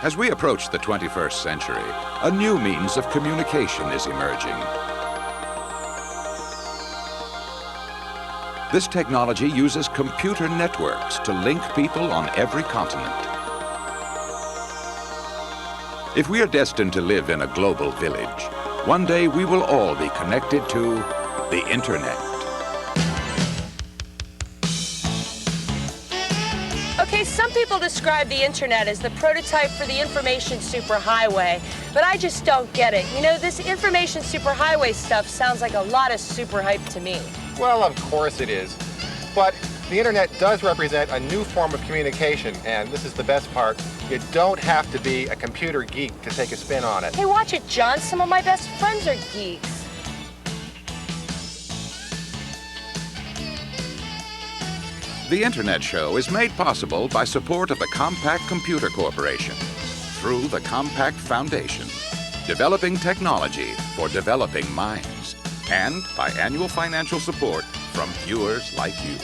As we approach the 21st century, a new means of communication is emerging. This technology uses computer networks to link people on every continent. If we are destined to live in a global village, one day we will all be connected to the internet. Okay, some people describe the internet as the prototype for the information superhighway, but I just don't get it. You know, this information superhighway stuff sounds like a lot of super hype to me. Well, of course it is. But the internet does represent a new form of communication, and this is the best part. You don't have to be a computer geek to take a spin on it. Hey, watch it, John. Some of my best friends are geeks. The Internet Show is made possible by support of the Compaq Computer Corporation through the Compaq Foundation, developing technology for developing minds, and by annual financial support from viewers like you.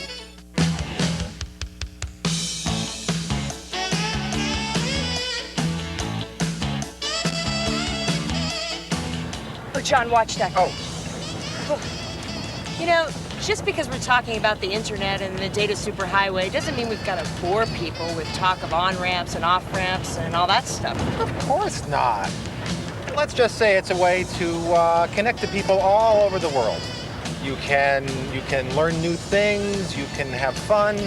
Oh, John, watch that. Oh. You know, just because we're talking about the internet and the data superhighway doesn't mean we've got to bore people with talk of on-ramps and off-ramps and all that stuff. Of course not. Let's just say it's a way to connect to people all over the world. You can learn new things, you can have fun,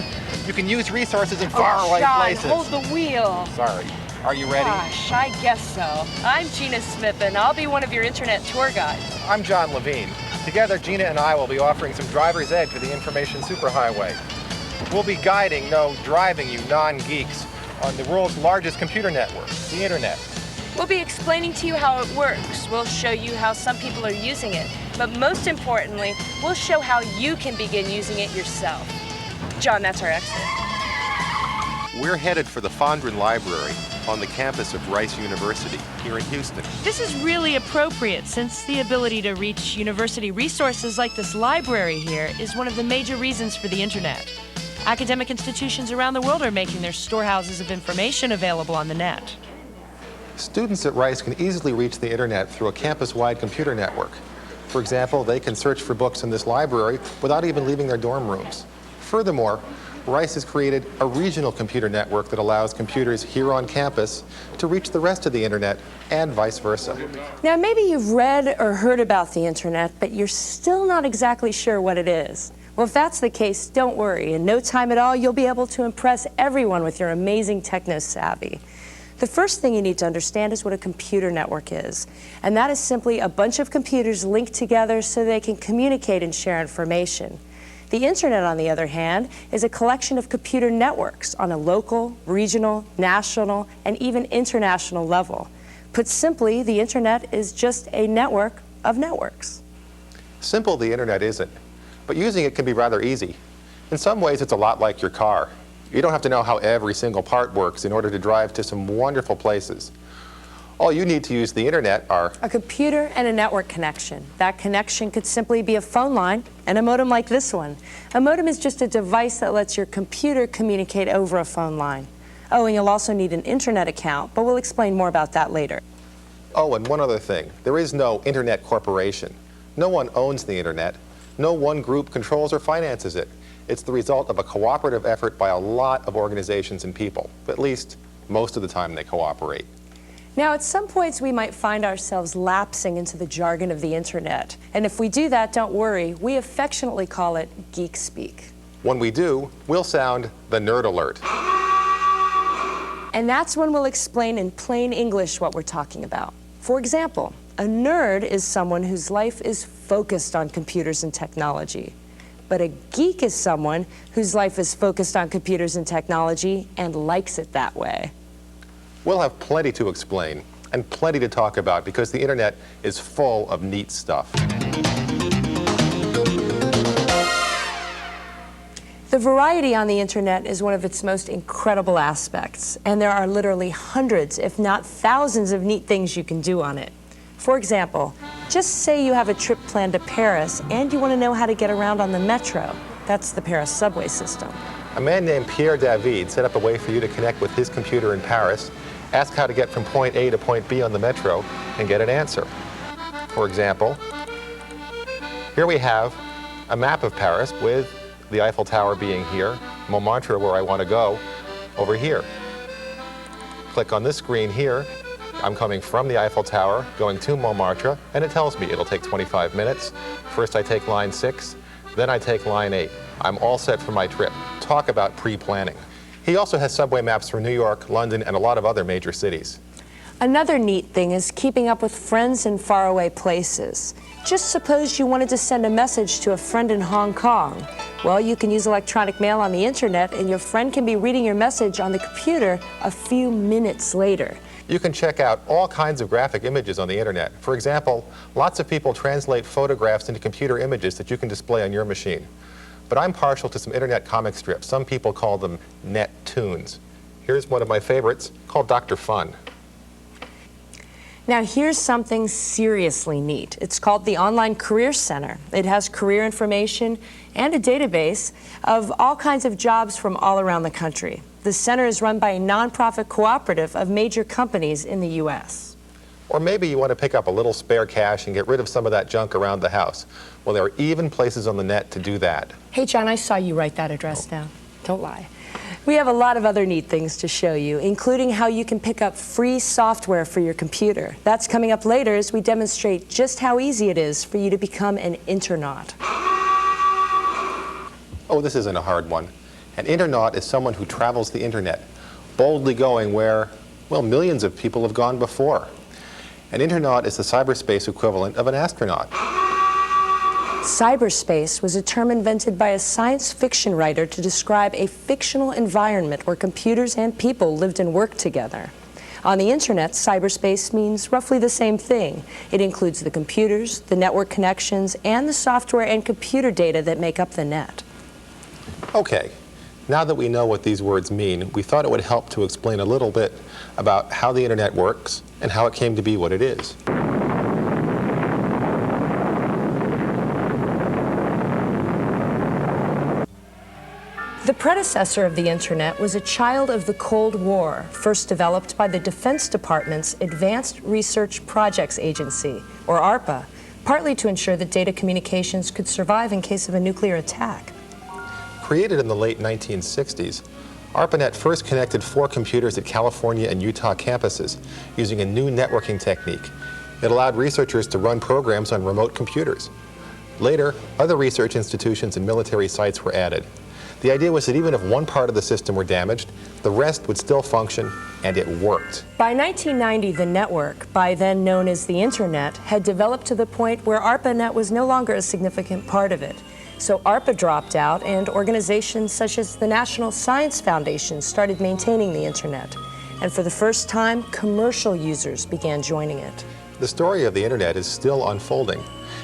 you can use resources in faraway places. John, hold the wheel. Sorry. Are you ready? Gosh, I guess so. I'm Gina Smith, and I'll be one of your internet tour guides. I'm John Levine. Together, Gina and I will be offering some driver's ed for the information superhighway. We'll be guiding, no, driving you non-geeks on the world's largest computer network, the internet. We'll be explaining to you how it works. We'll show you how some people are using it. But most importantly, we'll show how you can begin using it yourself. John, that's our exit. We're headed for the Fondren Library on the campus of Rice University here in Houston. This is really appropriate since the ability to reach university resources like this library here is one of the major reasons for the internet. Academic institutions around the world are making their storehouses of information available on the net. Students at Rice can easily reach the internet through a campus-wide computer network. For example, they can search for books in this library without even leaving their dorm rooms. Furthermore, Rice has created a regional computer network that allows computers here on campus to reach the rest of the internet and vice versa. Now, maybe you've read or heard about the internet, but you're still not exactly sure what it is. Well, if that's the case, don't worry. In no time at all, you'll be able to impress everyone with your amazing techno-savvy. The first thing you need to understand is what a computer network is. And that is simply a bunch of computers linked together so they can communicate and share information. The internet, on the other hand, is a collection of computer networks on a local, regional, national, and even international level. Put simply, the internet is just a network of networks. Simple the internet isn't, but using it can be rather easy. In some ways, it's a lot like your car. You don't have to know how every single part works in order to drive to some wonderful places. All you need to use the internet are a computer and a network connection. That connection could simply be a phone line and a modem like this one. A modem is just a device that lets your computer communicate over a phone line. Oh, and you'll also need an internet account, but we'll explain more about that later. Oh, and one other thing. There is no internet corporation. No one owns the internet. No one group controls or finances it. It's the result of a cooperative effort by a lot of organizations and people. At least, most of the time they cooperate. Now, at some points, we might find ourselves lapsing into the jargon of the internet. And if we do that, don't worry. We affectionately call it geek speak. When we do, we'll sound the nerd alert. And that's when we'll explain in plain English what we're talking about. For example, a nerd is someone whose life is focused on computers and technology. But a geek is someone whose life is focused on computers and technology and likes it that way. We'll have plenty to explain and plenty to talk about because the internet is full of neat stuff. The variety on the internet is one of its most incredible aspects, and there are literally hundreds, if not thousands, of neat things you can do on it. For example, just say you have a trip planned to Paris and you want to know how to get around on the metro. That's the Paris subway system. A man named Pierre David set up a way for you to connect with his computer in Paris ask how to get from point A to point B on the metro, and get an answer. For example, here we have a map of Paris with the Eiffel Tower being here, Montmartre, where I want to go, over here. Click on this screen here. I'm coming from the Eiffel Tower, going to Montmartre, and it tells me it'll take 25 minutes. First I take line 6, then I take line 8. I'm all set for my trip. Talk about pre-planning. He also has subway maps for New York, London, and a lot of other major cities. Another neat thing is keeping up with friends in faraway places. Just suppose you wanted to send a message to a friend in Hong Kong. Well, you can use electronic mail on the internet, and your friend can be reading your message on the computer a few minutes later. You can check out all kinds of graphic images on the internet. For example, lots of people translate photographs into computer images that you can display on your machine. But I'm partial to some internet comic strips. Some people call them net toons. Here's one of my favorites called Dr. Fun. Now here's something seriously neat. It's called the Online Career Center. It has career information and a database of all kinds of jobs from all around the country. The center is run by a nonprofit cooperative of major companies in the U.S. Or maybe you want to pick up a little spare cash and get rid of some of that junk around the house. Well, there are even places on the net to do that. Hey, John, I saw you write that address down. Don't lie. We have a lot of other neat things to show you, including how you can pick up free software for your computer. That's coming up later as we demonstrate just how easy it is for you to become an internaut. Oh, this isn't a hard one. An internaut is someone who travels the internet, boldly going where, well, millions of people have gone before. An internaut is the cyberspace equivalent of an astronaut. Cyberspace was a term invented by a science fiction writer to describe a fictional environment where computers and people lived and worked together. On the internet, cyberspace means roughly the same thing. It includes the computers, the network connections, and the software and computer data that make up the net. Okay, now that we know what these words mean, we thought it would help to explain a little bit about how the internet works and how it came to be what it is. The predecessor of the internet was a child of the Cold War, first developed by the Defense Department's Advanced Research Projects Agency, or ARPA, partly to ensure that data communications could survive in case of a nuclear attack. Created in the late 1960s, ARPANET first connected 4 computers at California and Utah campuses using a new networking technique. It allowed researchers to run programs on remote computers. Later, other research institutions and military sites were added. The idea was that even if one part of the system were damaged, the rest would still function, and it worked. By 1990, the network, by then known as the Internet, had developed to the point where ARPANET was no longer a significant part of it. So ARPA dropped out, and organizations such as the National Science Foundation started maintaining the Internet. And for the first time, commercial users began joining it. The story of the Internet is still unfolding.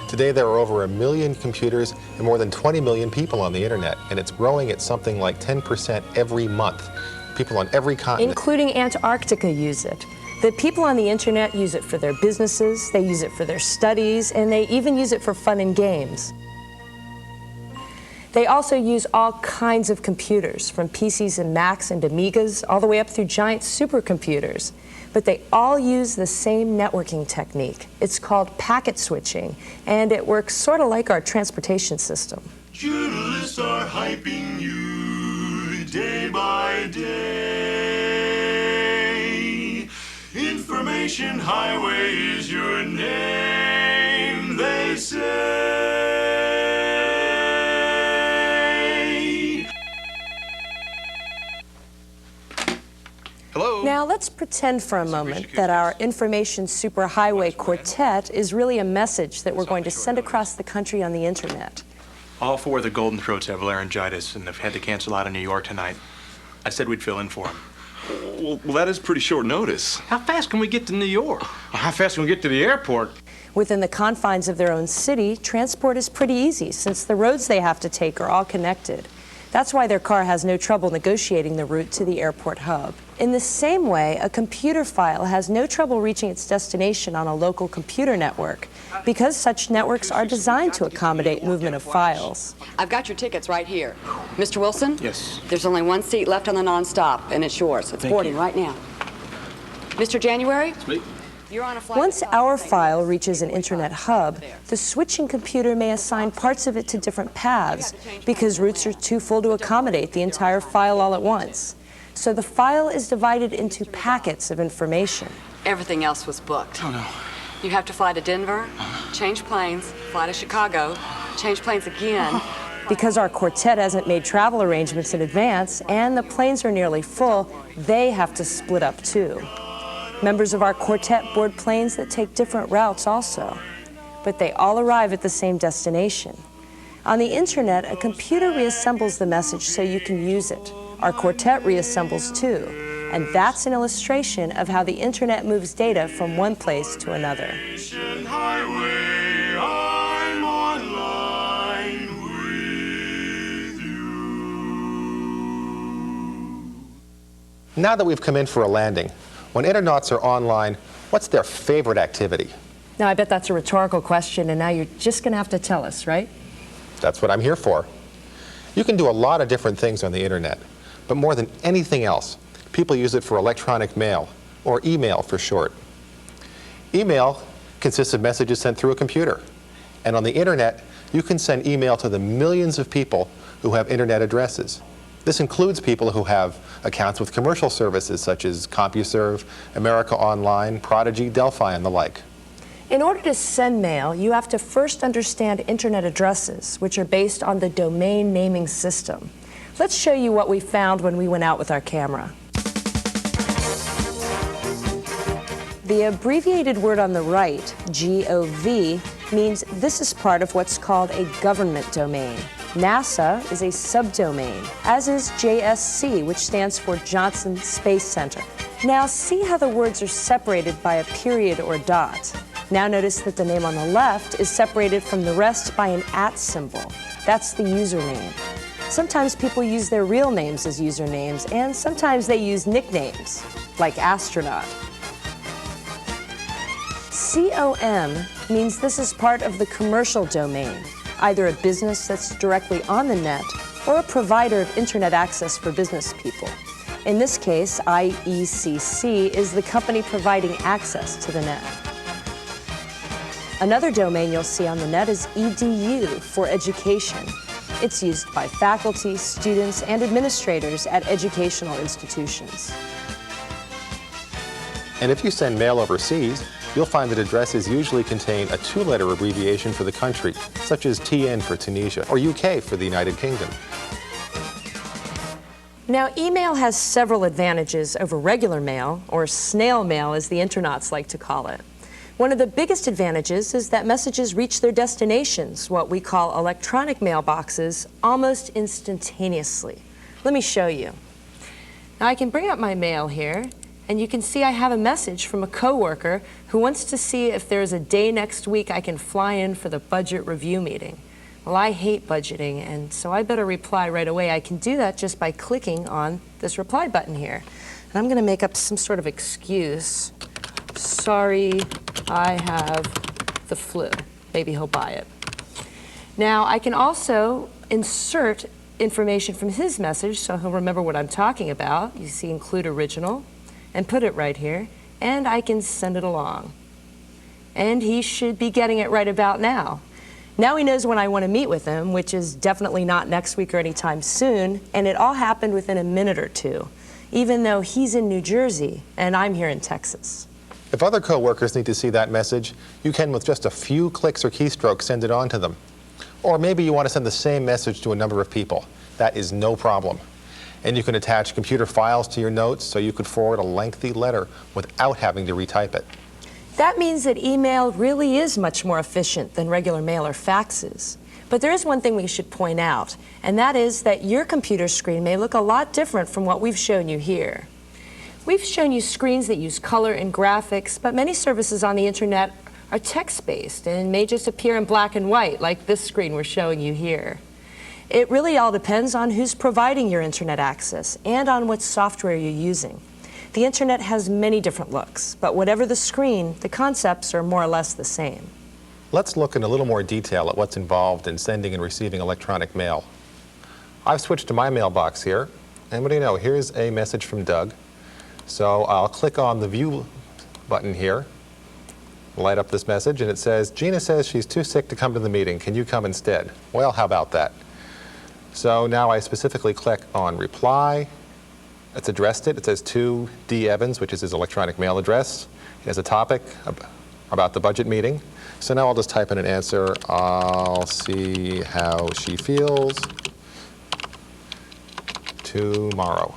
Today there are over 1 million computers and more than 20 million people on the Internet, and it's growing at something like 10% every month. People on every continent, including Antarctica, use it. The people on the Internet use it for their businesses, they use it for their studies, and they even use it for fun and games. They also use all kinds of computers, from PCs and Macs and Amigas, all the way up through giant supercomputers. But they all use the same networking technique. It's called packet switching, and it works sort of like our transportation system. Journalists are hyping you day by day. Information highway is your name, they say. Hello. Now let's pretend for a moment that our information superhighway quartet is really a message that we're going to send across the country on the internet. All 4 of the Golden Throats have laryngitis and have had to cancel out of New York tonight. I said we'd fill in for them. Well, that is pretty short notice. How fast can we get to New York? How fast can we get to the airport? Within the confines of their own city, transport is pretty easy since the roads they have to take are all connected. That's why their car has no trouble negotiating the route to the airport hub. In the same way, a computer file has no trouble reaching its destination on a local computer network, because such networks are designed to accommodate movement of files. I've got your tickets right here. Mr. Wilson? Yes. There's only one seat left on the nonstop, and it's yours. It's boarding right now. Mr. January? Me? You're on a flight. Once our file reaches an internet hub, the switching computer may assign parts of it to different paths because routes are too full to accommodate the entire file all at once. So the file is divided into packets of information. Everything else was booked. Oh, no. You have to fly to Denver, change planes, fly to Chicago, change planes again. Because our quartet hasn't made travel arrangements in advance and the planes are nearly full, they have to split up too. Members of our quartet board planes that take different routes also, but they all arrive at the same destination. On the internet, a computer reassembles the message so you can use it. Our quartet reassembles too, and that's an illustration of how the internet moves data from one place to another. Highway, I'm online with you. Now that we've come in for a landing, when internauts are online, what's their favorite activity? Now, I bet that's a rhetorical question, and now you're just going to have to tell us, right? That's what I'm here for. You can do a lot of different things on the internet, but more than anything else, people use it for electronic mail, or email for short. Email consists of messages sent through a computer. And on the internet, you can send email to the millions of people who have internet addresses. This includes people who have accounts with commercial services such as CompuServe, America Online, Prodigy, Delphi, and the like. In order to send mail, you have to first understand internet addresses, which are based on the domain naming system. Let's show you what we found when we went out with our camera. The abbreviated word on the right, GOV, means this is part of what's called a government domain. NASA is a subdomain, as is JSC, which stands for Johnson Space Center. Now see how the words are separated by a period or dot. Now notice that the name on the left is separated from the rest by an @ symbol. That's the username. Sometimes people use their real names as usernames, and sometimes they use nicknames, like astronaut. COM means this is part of the commercial domain, either a business that's directly on the net or a provider of internet access for business people. In this case, IECC is the company providing access to the net. Another domain you'll see on the net is EDU for education. It's used by faculty, students, and administrators at educational institutions. And if you send mail overseas, you'll find that addresses usually contain a 2-letter abbreviation for the country, such as TN for Tunisia, or UK for the United Kingdom. Now, email has several advantages over regular mail, or snail mail as the internauts like to call it. One of the biggest advantages is that messages reach their destinations, what we call electronic mailboxes, almost instantaneously. Let me show you. Now, I can bring up my mail here, and you can see I have a message from a coworker who wants to see if there's a day next week I can fly in for the budget review meeting. Well, I hate budgeting, and so I better reply right away. I can do that just by clicking on this reply button here. And I'm going to make up some sort of excuse. Sorry, I have the flu. Maybe he'll buy it. Now, I can also insert information from his message so he'll remember what I'm talking about. You see include original, and put it right here, and I can send it along. And he should be getting it right about now. Now he knows when I want to meet with him, which is definitely not next week or anytime soon, and it all happened within a minute or two, even though he's in New Jersey and I'm here in Texas. If other coworkers need to see that message, you can, with just a few clicks or keystrokes, send it on to them. Or maybe you want to send the same message to a number of people. That is no problem. And you can attach computer files to your notes so you could forward a lengthy letter without having to retype it. That means that email really is much more efficient than regular mail or faxes. But there is one thing we should point out, and that is that your computer screen may look a lot different from what we've shown you here. We've shown you screens that use color and graphics, but many services on the internet are text-based and may just appear in black and white, like this screen we're showing you here. It really all depends on who's providing your internet access and on what software you're using. The internet has many different looks, but whatever the screen, the concepts are more or less the same. Let's look in a little more detail at what's involved in sending and receiving electronic mail. I've switched to my mailbox here, and what do you know, here's a message from Doug. So I'll click on the View button here, light up this message, and it says, Gina says she's too sick to come to the meeting. Can you come instead? Well, how about that? So now I specifically click on Reply. It's addressed it. It says to D. Evans, which is his electronic mail address. It has a topic about the budget meeting. So now I'll just type in an answer. I'll see how she feels tomorrow.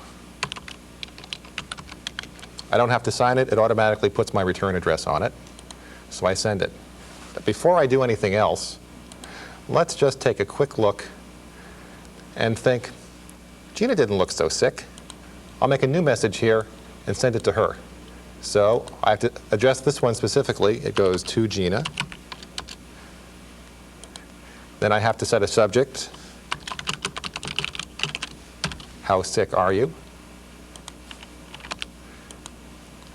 I don't have to sign it. It automatically puts my return address on it. So I send it. But before I do anything else, let's just take a quick look and think, Gina didn't look so sick. I'll make a new message here and send it to her. So I have to address this one specifically. It goes to Gina. Then I have to set a subject. How sick are you?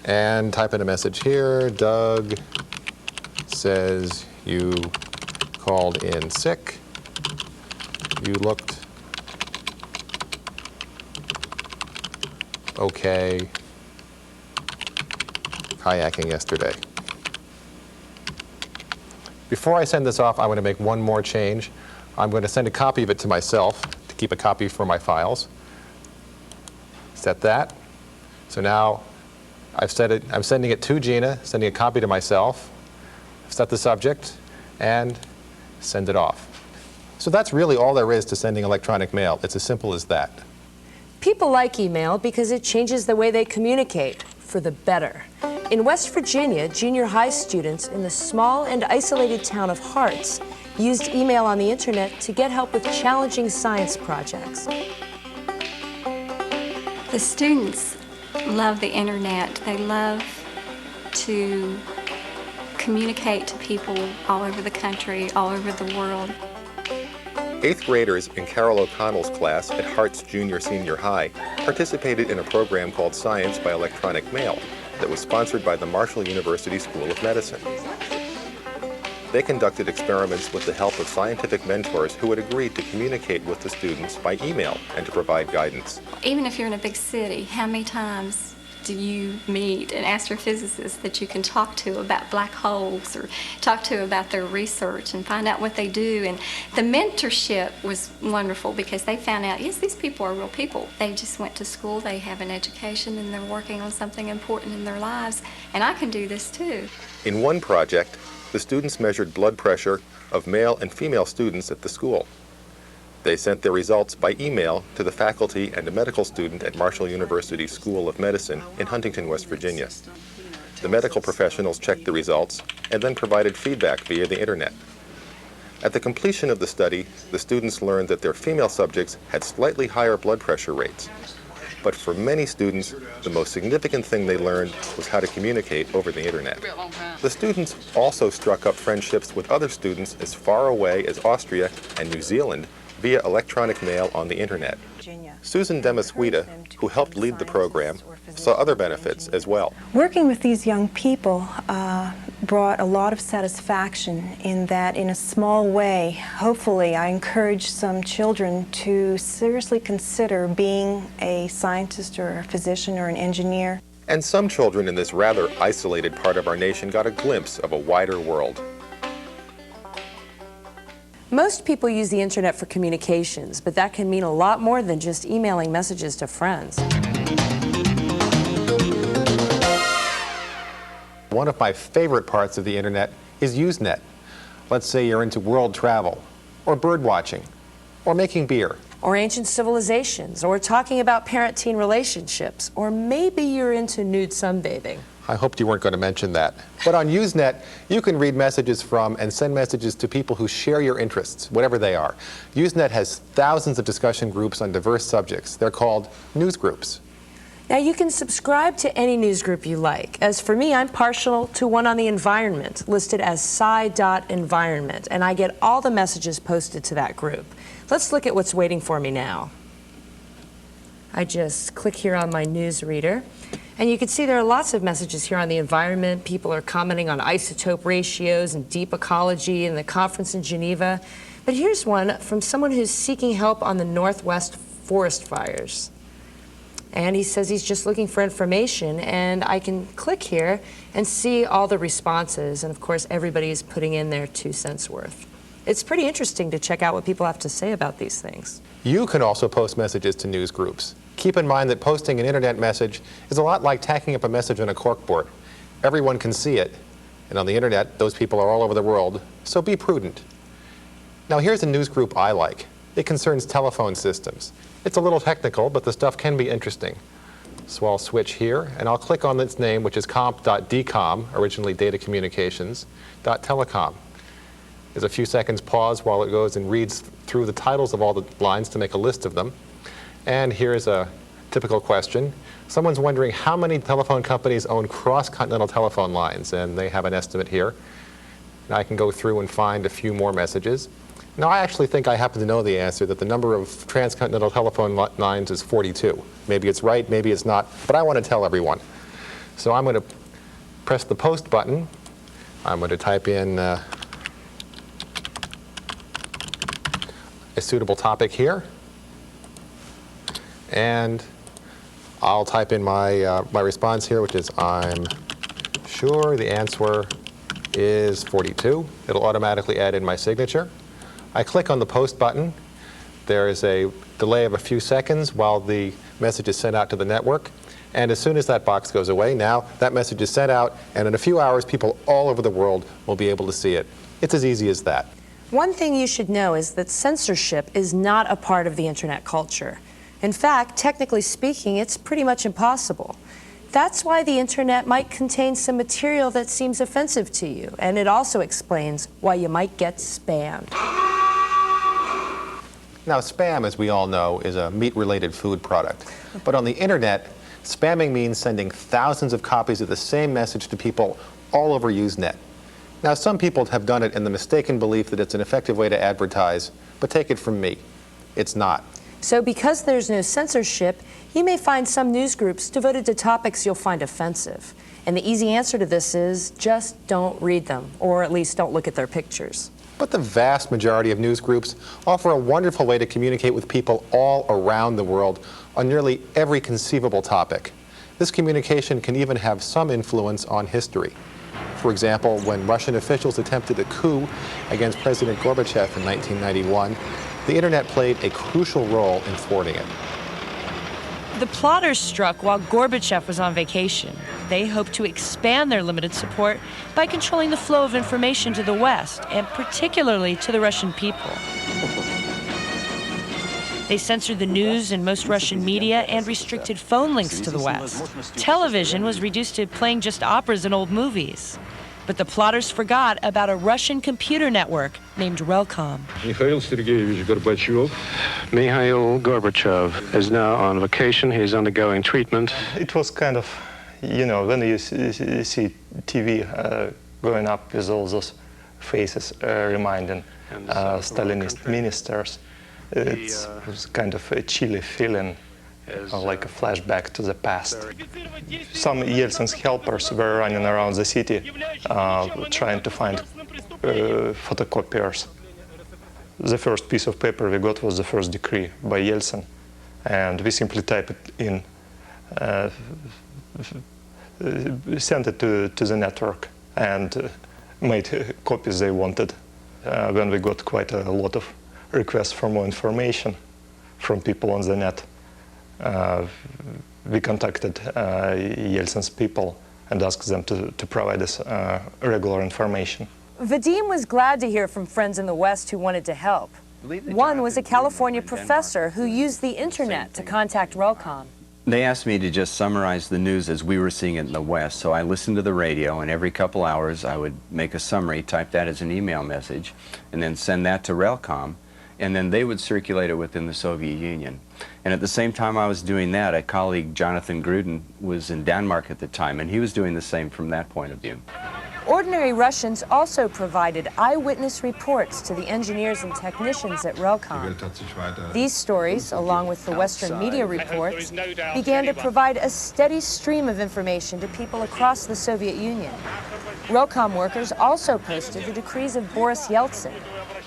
And type in a message here. Doug says you called in sick. You looked okay kayaking yesterday. Before I send this off, I'm going to make one more change. I'm going to send a copy of it to myself to keep a copy for my files. Set that. So now I've set it, I'm sending it to Gina, sending a copy to myself, set the subject, and send it off. So that's really all there is to sending electronic mail. It's as simple as that. People like email because it changes the way they communicate for the better. In West Virginia, junior high students in the small and isolated town of Harts used email on the internet to get help with challenging science projects. The students love the internet. They love to communicate to people all over the country, all over the world. 8th graders in Carol O'Connell's class at Harts Junior Senior High participated in a program called Science by Electronic Mail that was sponsored by the Marshall University School of Medicine. They conducted experiments with the help of scientific mentors who had agreed to communicate with the students by email and to provide guidance. Even if you're in a big city, how many times do you meet an astrophysicist that you can talk to about black holes or talk to about their research and find out what they do? And the mentorship was wonderful because they found out, yes, these people are real people. They just went to school, they have an education, and they're working on something important in their lives, and I can do this too. In one project, the students measured blood pressure of male and female students at the school. They sent their results by email to the faculty and a medical student at Marshall University School of Medicine in Huntington, West Virginia. The medical professionals checked the results and then provided feedback via the internet. At the completion of the study, the students learned that their female subjects had slightly higher blood pressure rates. But for many students, the most significant thing they learned was how to communicate over the internet. The students also struck up friendships with other students as far away as Austria and New Zealand via electronic mail on the internet. Susan Demaswita, who helped lead the program, saw other benefits as well. Working with these young people brought a lot of satisfaction in that, in a small way, hopefully I encouraged some children to seriously consider being a scientist or a physician or an engineer. And some children in this rather isolated part of our nation got a glimpse of a wider world. Most people use the internet for communications, but that can mean a lot more than just emailing messages to friends. One of my favorite parts of the internet is Usenet. Let's say you're into world travel, or bird watching, or making beer. Or ancient civilizations, or talking about parent-teen relationships, or maybe you're into nude sunbathing. I hoped you weren't going to mention that. But on Usenet, you can read messages from and send messages to people who share your interests, whatever they are. Usenet has thousands of discussion groups on diverse subjects. They're called newsgroups. Now, you can subscribe to any news group you like. As for me, I'm partial to one on the environment, listed as sci.environment, and I get all the messages posted to that group. Let's look at what's waiting for me now. I just click here on my news reader, and you can see there are lots of messages here on the environment. People are commenting on isotope ratios and deep ecology and the conference in Geneva. But here's one from someone who's seeking help on the Northwest forest fires. And he says he's just looking for information, and I can click here and see all the responses, and of course everybody's putting in their 2 cents worth. It's pretty interesting to check out what people have to say about these things. You can also post messages to news groups. Keep in mind that posting an internet message is a lot like tacking up a message on a corkboard. Everyone can see it, and on the internet, those people are all over the world, so be prudent. Now here's a news group I like. It concerns telephone systems. It's a little technical, but the stuff can be interesting. So I'll switch here, and I'll click on its name, which is comp.dcom, originally data communications, .telecom. There's a few seconds pause while it goes and reads through the titles of all the lines to make a list of them. And here's a typical question. Someone's wondering how many telephone companies own cross-continental telephone lines, and they have an estimate here. And I can go through and find a few more messages. Now, I actually think I happen to know the answer, that the number of transcontinental telephone lines is 42. Maybe it's right, maybe it's not, but I want to tell everyone. So I'm going to press the post button. I'm going to type in a suitable topic here. And I'll type in my response here, which is, I'm sure the answer is 42. It'll automatically add in my signature. I click on the post button. There is a delay of a few seconds while the message is sent out to the network. And as soon as that box goes away, now that message is sent out, and in a few hours, people all over the world will be able to see it. It's as easy as that. One thing you should know is that censorship is not a part of the internet culture. In fact, technically speaking, it's pretty much impossible. That's why the internet might contain some material that seems offensive to you, and it also explains why you might get spammed. Now, spam, as we all know, is a meat-related food product. But on the internet, spamming means sending thousands of copies of the same message to people all over Usenet. Now, some people have done it in the mistaken belief that it's an effective way to advertise, but take it from me, it's not. So because there's no censorship, you may find some news groups devoted to topics you'll find offensive. And the easy answer to this is just don't read them, or at least don't look at their pictures. But the vast majority of news groups offer a wonderful way to communicate with people all around the world on nearly every conceivable topic. This communication can even have some influence on history. For example, when Russian officials attempted a coup against President Gorbachev in 1991, the internet played a crucial role in thwarting it. The plotters struck while Gorbachev was on vacation. They hoped to expand their limited support by controlling the flow of information to the West, and particularly to the Russian people. They censored the news and most Russian media and restricted phone links to the West. Television was reduced to playing just operas and old movies. But the plotters forgot about a Russian computer network named Relcom. Mikhail Sergeyevich Gorbachev. Mikhail Gorbachev is now on vacation. He's undergoing treatment. It was kind of, you know, when you see TV going up with all those faces reminding Stalinist ministers, it was kind of a chilly feeling. Like a flashback to the past. Some Yeltsin's helpers were running around the city trying to find photocopiers. The first piece of paper we got was the first decree by Yeltsin, and we simply typed it in, sent it to the network, and made copies they wanted. When we got quite a lot of requests for more information from people on the net, we contacted Yeltsin's people and asked them to provide us regular information. Vadim was glad to hear from friends in the West who wanted to help. One was a California professor who used the internet to contact Relcom. They asked me to just summarize the news as we were seeing it in the West, so I listened to the radio, and every couple hours I would make a summary, type that as an email message, and then send that to Relcom, and then they would circulate it within the Soviet Union. And at the same time I was doing that, a colleague, Jonathan Gruden, was in Denmark at the time, and he was doing the same from that point of view. Ordinary Russians also provided eyewitness reports to the engineers and technicians at Relcom. These stories, along with the Western media reports, began to provide a steady stream of information to people across the Soviet Union. Relcom workers also posted the decrees of Boris Yeltsin,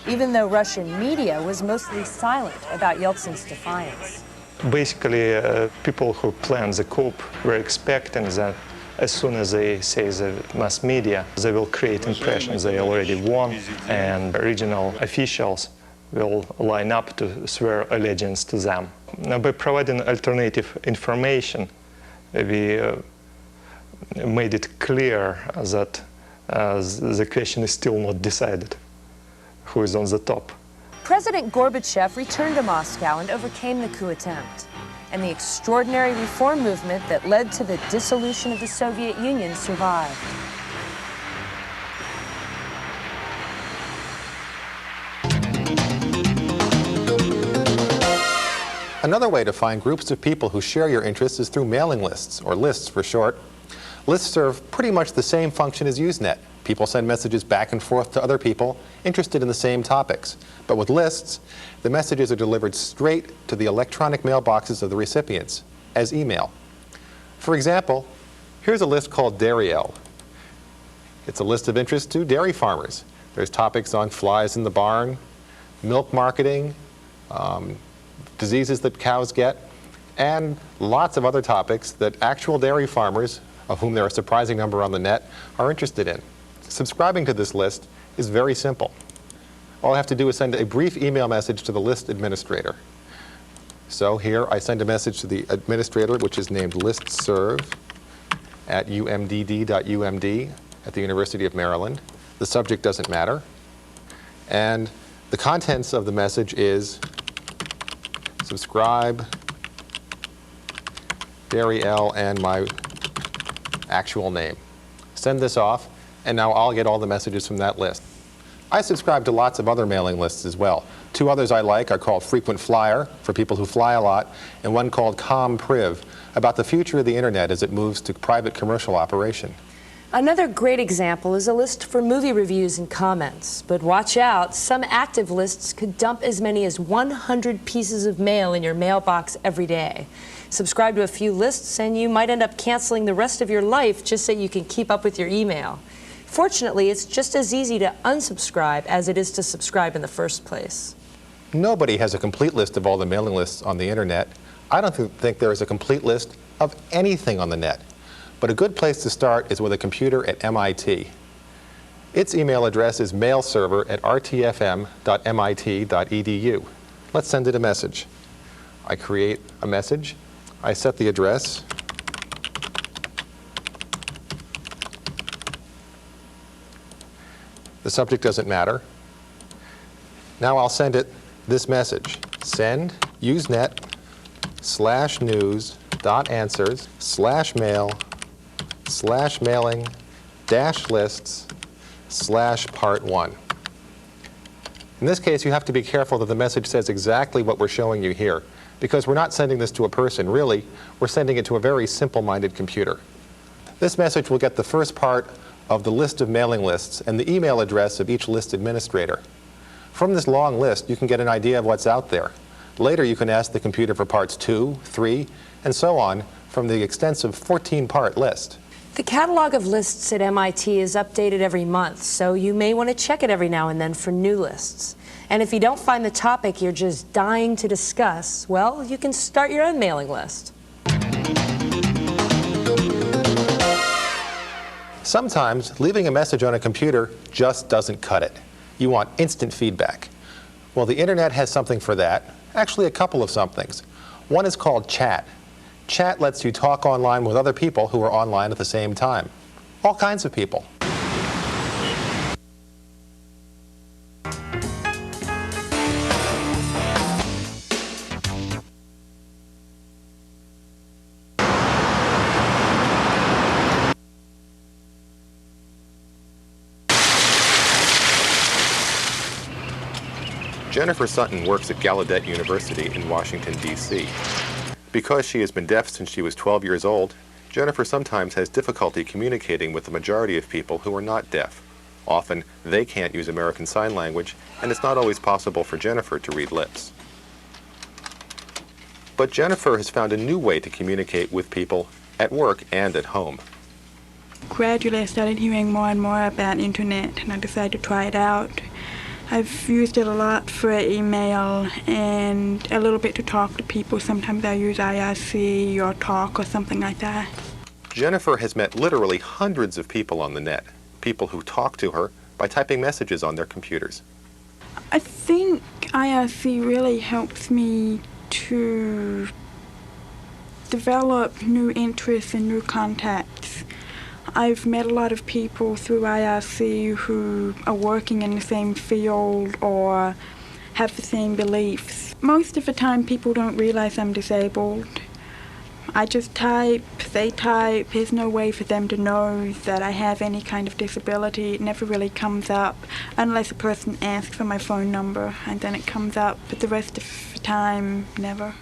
even though Russian media was mostly silent about Yeltsin's defiance. Basically, people who plan the coup were expecting that as soon as they say the mass media, they will create impressions they already won, and regional officials will line up to swear allegiance to them. Now, by providing alternative information, we made it clear that the question is still not decided, who is on the top. President Gorbachev returned to Moscow and overcame the coup attempt. And the extraordinary reform movement that led to the dissolution of the Soviet Union survived. Another way to find groups of people who share your interests is through mailing lists, or lists for short. Lists serve pretty much the same function as Usenet. People send messages back and forth to other people interested in the same topics. But with lists, the messages are delivered straight to the electronic mailboxes of the recipients as email. For example, here's a list called Dairy-L. It's a list of interest to dairy farmers. There's topics on flies in the barn, milk marketing, diseases that cows get, and lots of other topics that actual dairy farmers, of whom there are a surprising number on the net, are interested in. Subscribing to this list is very simple. All I have to do is send a brief email message to the list administrator. So here I send a message to the administrator, which is named listserv@umdd.umd at the University of Maryland. The subject doesn't matter. And the contents of the message is subscribe, Dairy-L, and my actual name. Send this off, and now I'll get all the messages from that list. I subscribe to lots of other mailing lists as well. Two others I like are called Frequent Flyer, for people who fly a lot, and one called ComPriv, about the future of the internet as it moves to private commercial operation. Another great example is a list for movie reviews and comments. But watch out, some active lists could dump as many as 100 pieces of mail in your mailbox every day. Subscribe to a few lists and you might end up canceling the rest of your life just so you can keep up with your email. Fortunately, it's just as easy to unsubscribe as it is to subscribe in the first place. Nobody has a complete list of all the mailing lists on the internet. I don't think there is a complete list of anything on the net. But a good place to start is with a computer at MIT. Its email address is mailserver@rtfm.mit.edu. Let's send it a message. I create a message. I set the address. The subject doesn't matter. Now I'll send it this message. Send usenet/news.answers/mailing-lists/part1. In this case, you have to be careful that the message says exactly what we're showing you here, because we're not sending this to a person. Really, we're sending it to a very simple-minded computer. This message will get the first part of the list of mailing lists and the email address of each list administrator. From this long list, you can get an idea of what's out there. Later, you can ask the computer for parts 2, 3, and so on from the extensive 14-part list. The catalog of lists at MIT is updated every month, so you may want to check it every now and then for new lists. And if you don't find the topic you're just dying to discuss, well, you can start your own mailing list. Sometimes, leaving a message on a computer just doesn't cut it. You want instant feedback. Well, the internet has something for that. Actually, a couple of somethings. One is called chat. Chat lets you talk online with other people who are online at the same time. All kinds of people. Jennifer Sutton works at Gallaudet University in Washington, D.C. Because she has been deaf since she was 12 years old, Jennifer sometimes has difficulty communicating with the majority of people who are not deaf. Often, they can't use American Sign Language, and it's not always possible for Jennifer to read lips. But Jennifer has found a new way to communicate with people at work and at home. Gradually, I started hearing more and more about internet, and I decided to try it out. I've used it a lot for email and a little bit to talk to people. Sometimes I use IRC or Talk or something like that. Jennifer has met literally hundreds of people on the net, people who talk to her by typing messages on their computers. I think IRC really helps me to develop new interests and new contacts. I've met a lot of people through IRC who are working in the same field or have the same beliefs. Most of the time people don't realize I'm disabled. I just type, they type. There's no way for them to know that I have any kind of disability. It never really comes up unless a person asks for my phone number, and then it comes up, but the rest of the time, never.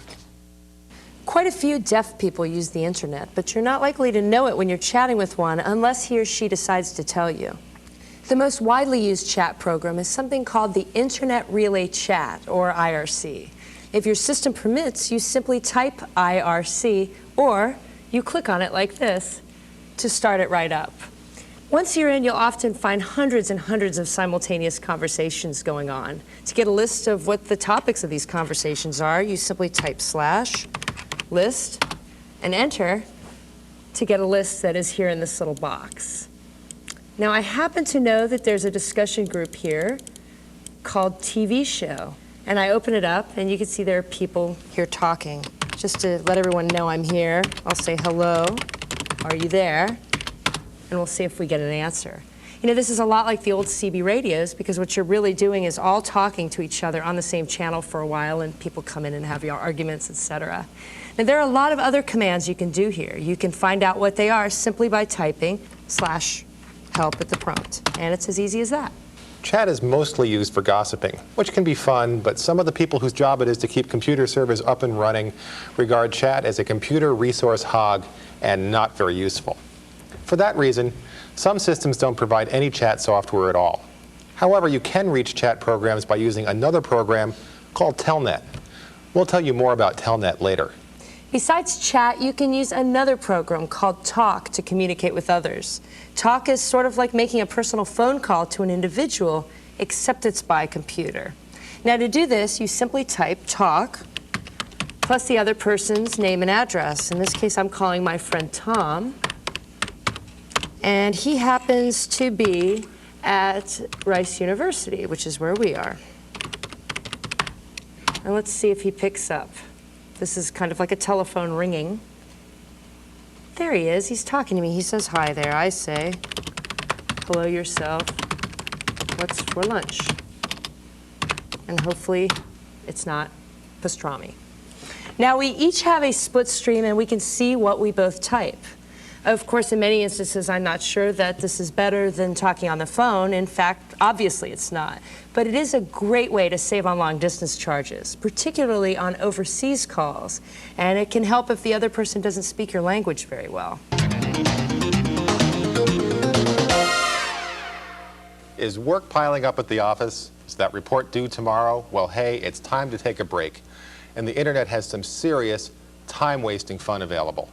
Quite a few deaf people use the internet, but you're not likely to know it when you're chatting with one unless he or she decides to tell you. The most widely used chat program is something called the Internet Relay Chat, or IRC. If your system permits, you simply type IRC, or you click on it like this to start it right up. Once you're in, you'll often find hundreds and hundreds of simultaneous conversations going on. To get a list of what the topics of these conversations are, you simply type /list and enter to get a list that is here in this little box. Now, I happen to know that there's a discussion group here called TV Show, and I open it up and you can see there are people here talking. Just to let everyone know I'm here, I'll say hello, are you there? And we'll see if we get an answer. You know, this is a lot like the old CB radios, because what you're really doing is all talking to each other on the same channel for a while, and people come in and have your arguments, etc. Now, there are a lot of other commands you can do here. You can find out what they are simply by typing /help at the prompt, and it's as easy as that. Chat is mostly used for gossiping, which can be fun, but some of the people whose job it is to keep computer servers up and running regard chat as a computer resource hog and not very useful. For that reason, some systems don't provide any chat software at all. However, you can reach chat programs by using another program called telnet. We'll tell you more about telnet later. Besides chat, you can use another program called Talk to communicate with others. Talk is sort of like making a personal phone call to an individual, except it's by computer. Now, to do this, you simply type Talk plus the other person's name and address. In this case, I'm calling my friend Tom, and he happens to be at Rice University, which is where we are. And let's see if he picks up. This is kind of like a telephone ringing. There he is. He's talking to me. He says, hi there. I say, hello yourself. What's for lunch? And hopefully it's not pastrami. Now, we each have a split stream, and we can see what we both type. Of course, in many instances, I'm not sure that this is better than talking on the phone. In fact, obviously it's not. But it is a great way to save on long-distance charges, particularly on overseas calls. And it can help if the other person doesn't speak your language very well. Is work piling up at the office? Is that report due tomorrow? Well, hey, it's time to take a break. And the internet has some serious time-wasting fun available.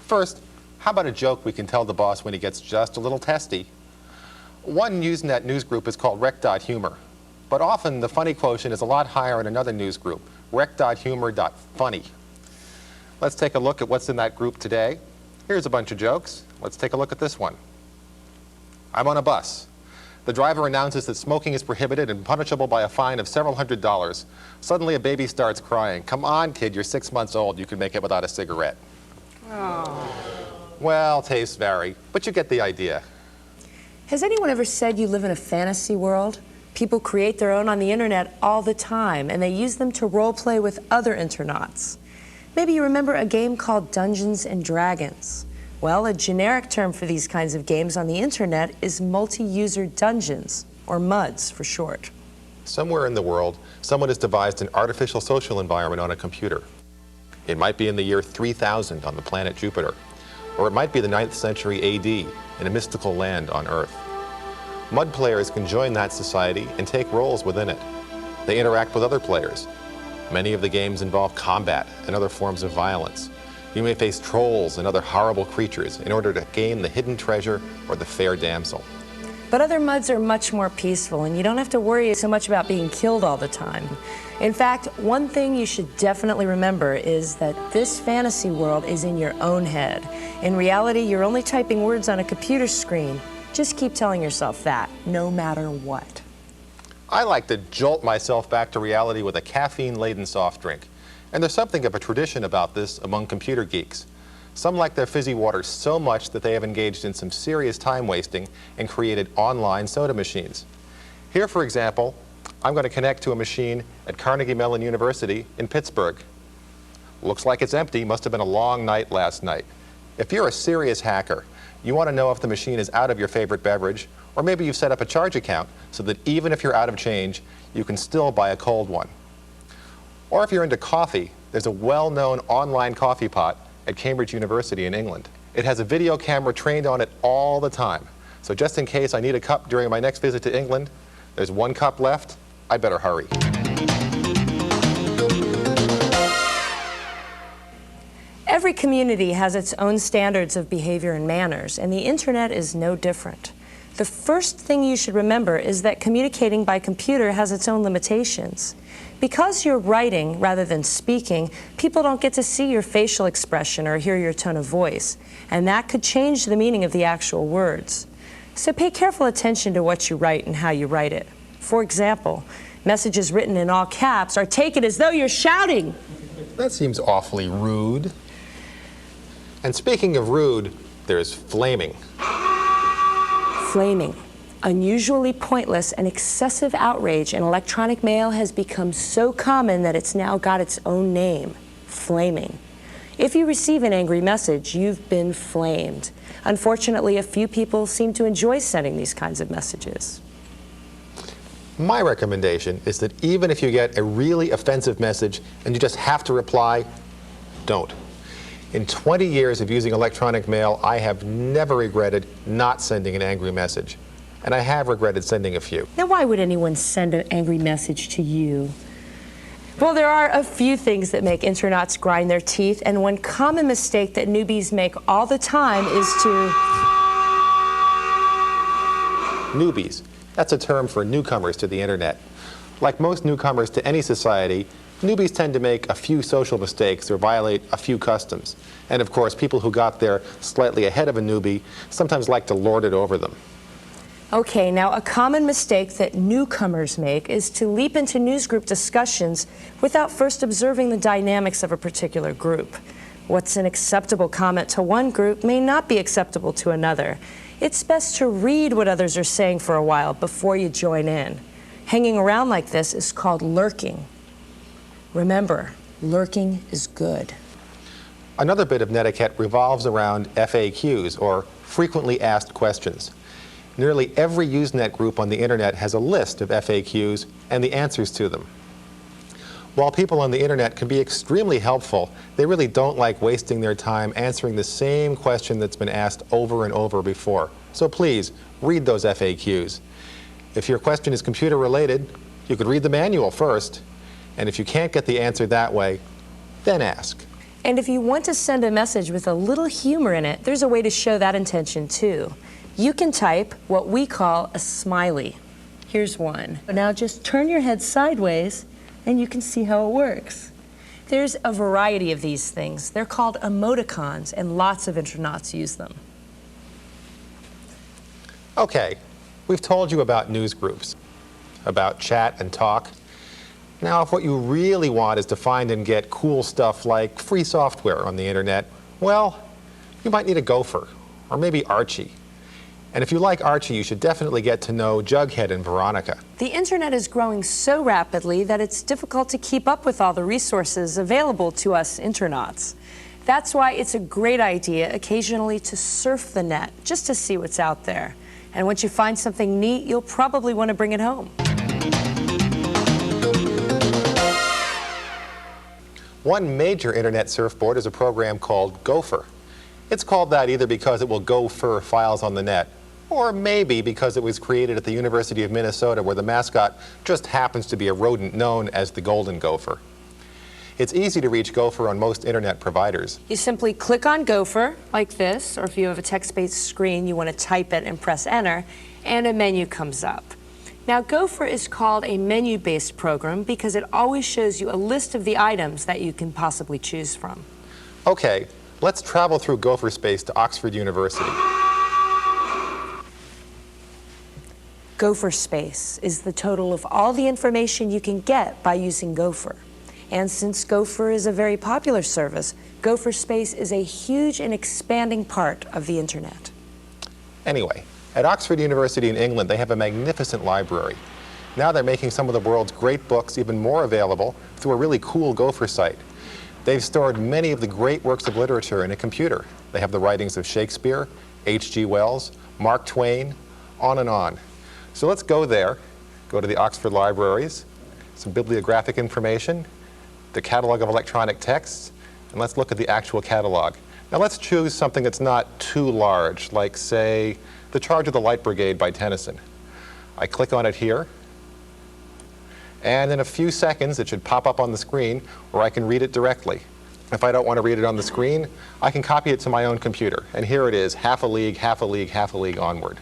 First, how about a joke we can tell the boss when he gets just a little testy? One Usenet newsgroup is called rec.humor, but often the funny quotient is a lot higher in another newsgroup, rec.humor.funny. Let's take a look at what's in that group today. Here's a bunch of jokes. Let's take a look at this one. I'm on a bus. The driver announces that smoking is prohibited and punishable by a fine of several $100s. Suddenly a baby starts crying. Come on, kid, you're 6 months old. You can make it without a cigarette. Oh. Well, tastes vary, but you get the idea. Has anyone ever said you live in a fantasy world? People create their own on the internet all the time, and they use them to role play with other internauts. Maybe you remember a game called Dungeons and Dragons. Well, a generic term for these kinds of games on the internet is multi-user dungeons, or MUDs for short. Somewhere in the world, someone has devised an artificial social environment on a computer. It might be in the year 3000 on the planet Jupiter, or it might be the 9th century AD in a mystical land on Earth. MUD players can join that society and take roles within it. They interact with other players. Many of the games involve combat and other forms of violence. You may face trolls and other horrible creatures in order to gain the hidden treasure or the fair damsel. But other MUDs are much more peaceful, and you don't have to worry so much about being killed all the time. In fact, one thing you should definitely remember is that this fantasy world is in your own head. In reality, you're only typing words on a computer screen. Just keep telling yourself that, no matter what. I like to jolt myself back to reality with a caffeine-laden soft drink. And there's something of a tradition about this among computer geeks. Some like their fizzy water so much that they have engaged in some serious time wasting and created online soda machines. Here, for example, I'm going to connect to a machine at Carnegie Mellon University in Pittsburgh. Looks like it's empty. Must have been a long night last night. If you're a serious hacker, you want to know if the machine is out of your favorite beverage, or maybe you've set up a charge account so that even if you're out of change, you can still buy a cold one. Or if you're into coffee, there's a well-known online coffee pot at Cambridge University in England. It has a video camera trained on it all the time. So just in case I need a cup during my next visit to England, there's one cup left, I better hurry. Every community has its own standards of behavior and manners, and the internet is no different. The first thing you should remember is that communicating by computer has its own limitations. Because you're writing rather than speaking, people don't get to see your facial expression or hear your tone of voice, and that could change the meaning of the actual words. So pay careful attention to what you write and how you write it. For example, messages written in all caps are taken as though you're shouting. That seems awfully rude. And speaking of rude, there's flaming. Flaming. Unusually pointless and excessive outrage in electronic mail has become so common that it's now got its own name, flaming. If you receive an angry message, you've been flamed. Unfortunately, a few people seem to enjoy sending these kinds of messages. My recommendation is that even if you get a really offensive message and you just have to reply, don't. In 20 years of using electronic mail, I have never regretted not sending an angry message. And I have regretted sending a few. Now, why would anyone send an angry message to you? Well, there are a few things that make internauts grind their teeth, and one common mistake that newbies make all the time is to... Newbies. That's a term for newcomers to the internet. Like most newcomers to any society, newbies tend to make a few social mistakes or violate a few customs. And of course, people who got there slightly ahead of a newbie sometimes like to lord it over them. Okay, now a common mistake that newcomers make is to leap into newsgroup discussions without first observing the dynamics of a particular group. What's an acceptable comment to one group may not be acceptable to another. It's best to read what others are saying for a while before you join in. Hanging around like this is called lurking. Remember, lurking is good. Another bit of netiquette revolves around FAQs, or frequently asked questions. Nearly every Usenet group on the internet has a list of FAQs and the answers to them. While people on the internet can be extremely helpful, they really don't like wasting their time answering the same question that's been asked over and over before. So please, read those FAQs. If your question is computer related, you could read the manual first. And if you can't get the answer that way, then ask. And if you want to send a message with a little humor in it, there's a way to show that intention too. You can type what we call a smiley. Here's one. Now just turn your head sideways and you can see how it works. There's a variety of these things. They're called emoticons, and lots of internauts use them. Okay, we've told you about news groups, about chat and talk. Now, if what you really want is to find and get cool stuff like free software on the internet, well, you might need a Gopher, or maybe Archie. And if you like Archie, you should definitely get to know Jughead and Veronica. The internet is growing so rapidly that it's difficult to keep up with all the resources available to us internauts. That's why it's a great idea occasionally to surf the net, just to see what's out there. And once you find something neat, you'll probably want to bring it home. One major internet surfboard is a program called Gopher. It's called that either because it will gopher files on the net, or maybe because it was created at the University of Minnesota, where the mascot just happens to be a rodent known as the golden gopher. It's easy to reach Gopher on most internet providers. You simply click on Gopher like this, or if you have a text-based screen, you want to type it and press enter, and a menu comes up. Now, Gopher is called a menu-based program because it always shows you a list of the items that you can possibly choose from. Okay, let's travel through Gopher space to Oxford University. Gopher space is the total of all the information you can get by using Gopher. And since Gopher is a very popular service, Gopher space is a huge and expanding part of the internet. Anyway, at Oxford University in England, they have a magnificent library. Now they're making some of the world's great books even more available through a really cool Gopher site. They've stored many of the great works of literature in a computer. They have the writings of Shakespeare, H.G. Wells, Mark Twain, on and on. So let's go there, go to the Oxford Libraries, some bibliographic information, the catalog of electronic texts, and let's look at the actual catalog. Now let's choose something that's not too large, like, say, The Charge of the Light Brigade by Tennyson. I click on it here, and in a few seconds it should pop up on the screen where I can read it directly. If I don't want to read it on the screen, I can copy it to my own computer, and here it is, half a league, half a league, half a league onward.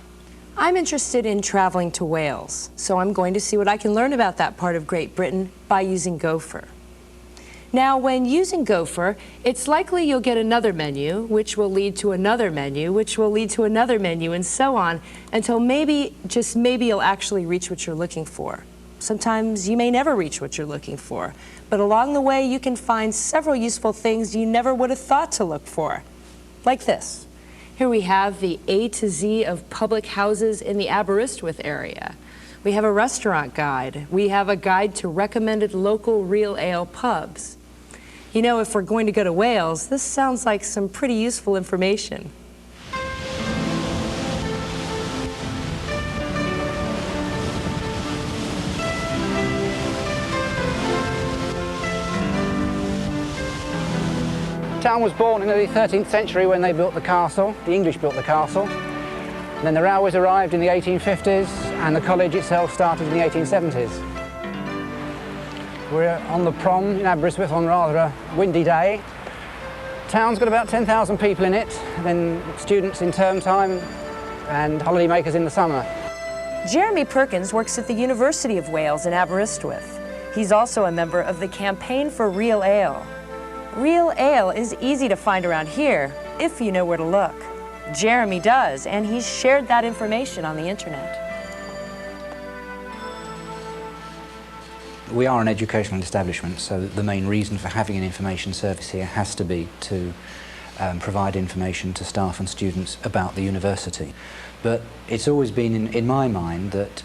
I'm interested in traveling to Wales, so I'm going to see what I can learn about that part of Great Britain by using Gopher. Now, when using Gopher, it's likely you'll get another menu, which will lead to another menu, which will lead to another menu, and so on, until maybe, just maybe, you'll actually reach what you're looking for. Sometimes you may never reach what you're looking for, but along the way you can find several useful things you never would have thought to look for. Like this. Here we have the A to Z of public houses in the Aberystwyth area. We have a restaurant guide. We have a guide to recommended local real ale pubs. You know, if we're going to go to Wales, this sounds like some pretty useful information. The town was born in the 13th century when they built the castle. The English built the castle. And then the railways arrived in the 1850s, and the college itself started in the 1870s. We're on the prom in Aberystwyth on rather a windy day. The town's got about 10,000 people in it, then students in term time and holidaymakers in the summer. Jeremy Perkins works at the University of Wales in Aberystwyth. He's also a member of the Campaign for Real Ale. Real ale is easy to find around here if you know where to look. Jeremy does, and he's shared that information on the internet. We are an educational establishment, so the main reason for having an information service here has to be to provide information to staff and students about the university. But it's always been in my mind that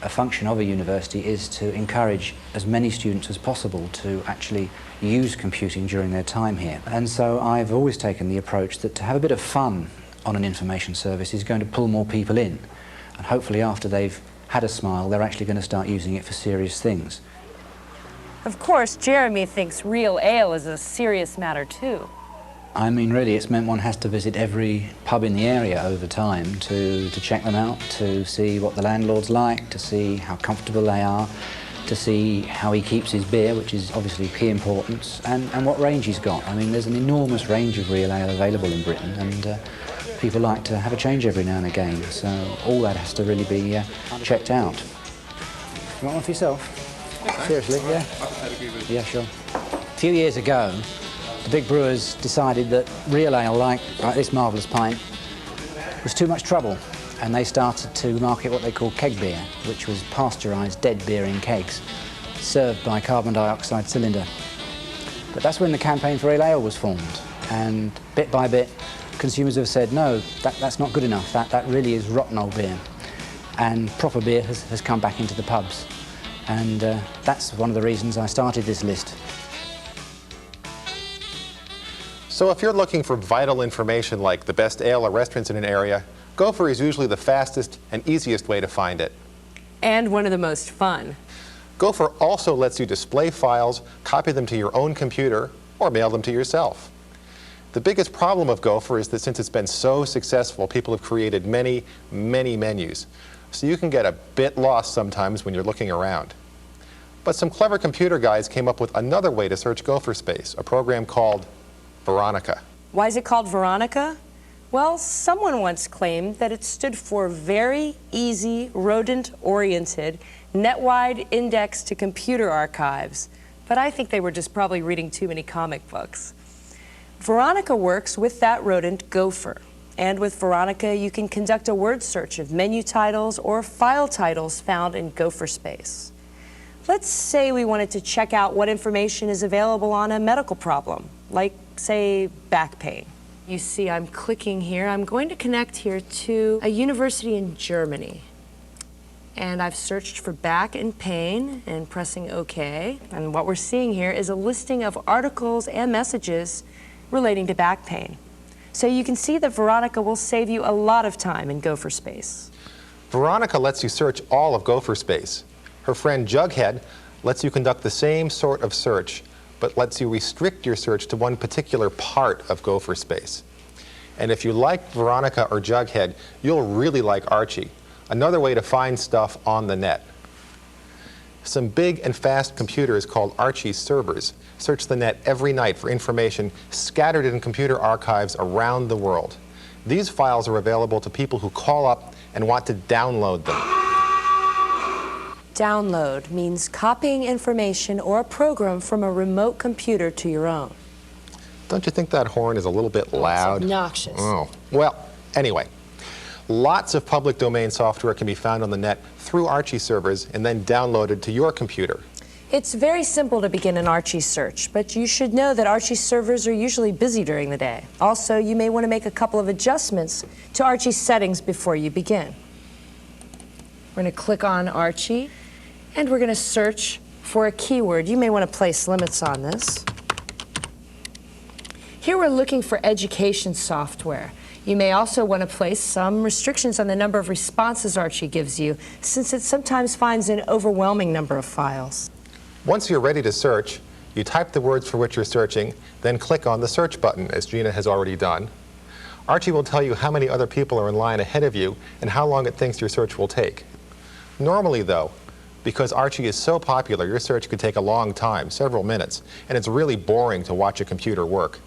a function of a university is to encourage as many students as possible to actually use computing during their time here. And so I've always taken the approach that to have a bit of fun on an information service is going to pull more people in. And hopefully after they've had a smile, they're actually going to start using it for serious things. Of course, Jeremy thinks real ale is a serious matter too. I mean, really, it's meant one has to visit every pub in the area over time to check them out, to see what the landlord's like, to see how comfortable they are, to see how he keeps his beer, which is obviously key importance, and what range he's got. I mean, there's an enormous range of real ale available in Britain, and people like to have a change every now and again, so all that has to really be checked out. You want one for yourself? Seriously, yeah? Yeah, sure. A few years ago, the big brewers decided that real ale, like this marvellous pint, was too much trouble, and they started to market what they called keg beer, which was pasteurised dead beer in kegs, served by carbon dioxide cylinder. But that's when the Campaign for Real Ale was formed, and bit by bit, consumers have said, no, that's not good enough, that really is rotten old beer. And proper beer has come back into the pubs. And that's one of the reasons I started this list. So if you're looking for vital information like the best ale or restaurants in an area, Gopher is usually the fastest and easiest way to find it. And one of the most fun. Gopher also lets you display files, copy them to your own computer, or mail them to yourself. The biggest problem of Gopher is that since it's been so successful, people have created many, many menus. So you can get a bit lost sometimes when you're looking around. But some clever computer guys came up with another way to search Gopher space, a program called Veronica. Why is it called Veronica? Well, someone once claimed that it stood for Very Easy Rodent-Oriented Net-Wide Index to Computer Archives, but I think they were just probably reading too many comic books. Veronica works with that rodent, Gopher, and with Veronica you can conduct a word search of menu titles or file titles found in Gopher space. Let's say we wanted to check out what information is available on a medical problem, like, say, back pain. You see, I'm clicking here. I'm going to connect here to a university in Germany. And I've searched for back and pain and pressing OK. And what we're seeing here is a listing of articles and messages relating to back pain. So you can see that Veronica will save you a lot of time in Gopher space. Veronica lets you search all of Gopher space. Her friend Jughead lets you conduct the same sort of search, but lets you restrict your search to one particular part of Gopher space. And if you like Veronica or Jughead, you'll really like Archie, another way to find stuff on the net. Some big and fast computers called Archie servers search the net every night for information scattered in computer archives around the world. These files are available to people who call up and want to download them. Download means copying information or a program from a remote computer to your own. Don't you think that horn is a little bit loud? It's obnoxious. Oh, well, anyway. Lots of public domain software can be found on the net through Archie servers and then downloaded to your computer. It's very simple to begin an Archie search, but you should know that Archie servers are usually busy during the day. Also, you may want to make a couple of adjustments to Archie's settings before you begin. We're going to click on Archie, and we're going to search for a keyword. You may want to place limits on this. Here we're looking for education software. You may also want to place some restrictions on the number of responses Archie gives you, since it sometimes finds an overwhelming number of files. Once you're ready to search, you type the words for which you're searching, then click on the search button, as Gina has already done. Archie will tell you how many other people are in line ahead of you and how long it thinks your search will take. Normally, though, because Archie is so popular, your search could take a long time, several minutes, and it's really boring to watch a computer work.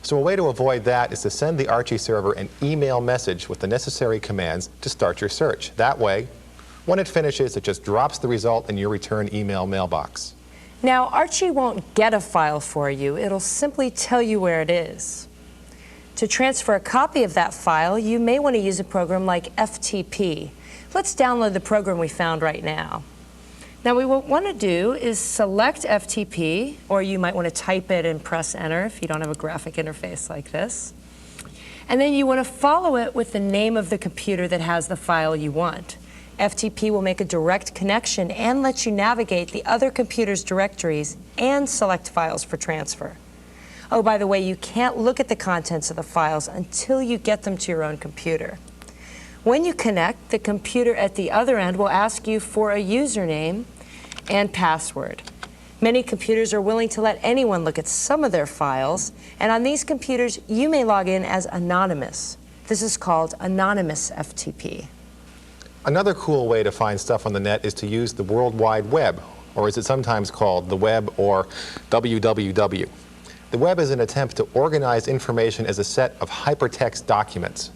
So a way to avoid that is to send the Archie server an email message with the necessary commands to start your search. That way, when it finishes, it just drops the result in your return email mailbox. Now, Archie won't get a file for you. It'll simply tell you where it is. To transfer a copy of that file, you may want to use a program like FTP. Let's download the program we found right now. Now, what we want to do is select FTP, or you might want to type it and press enter if you don't have a graphic interface like this. And then you want to follow it with the name of the computer that has the file you want. FTP will make a direct connection and let you navigate the other computer's directories and select files for transfer. Oh, by the way, you can't look at the contents of the files until you get them to your own computer. When you connect, the computer at the other end will ask you for a username and password. Many computers are willing to let anyone look at some of their files, and on these computers, you may log in as anonymous. This is called anonymous FTP. Another cool way to find stuff on the net is to use the World Wide Web, or as it's sometimes called, the web, or WWW. The web is an attempt to organize information as a set of hypertext documents.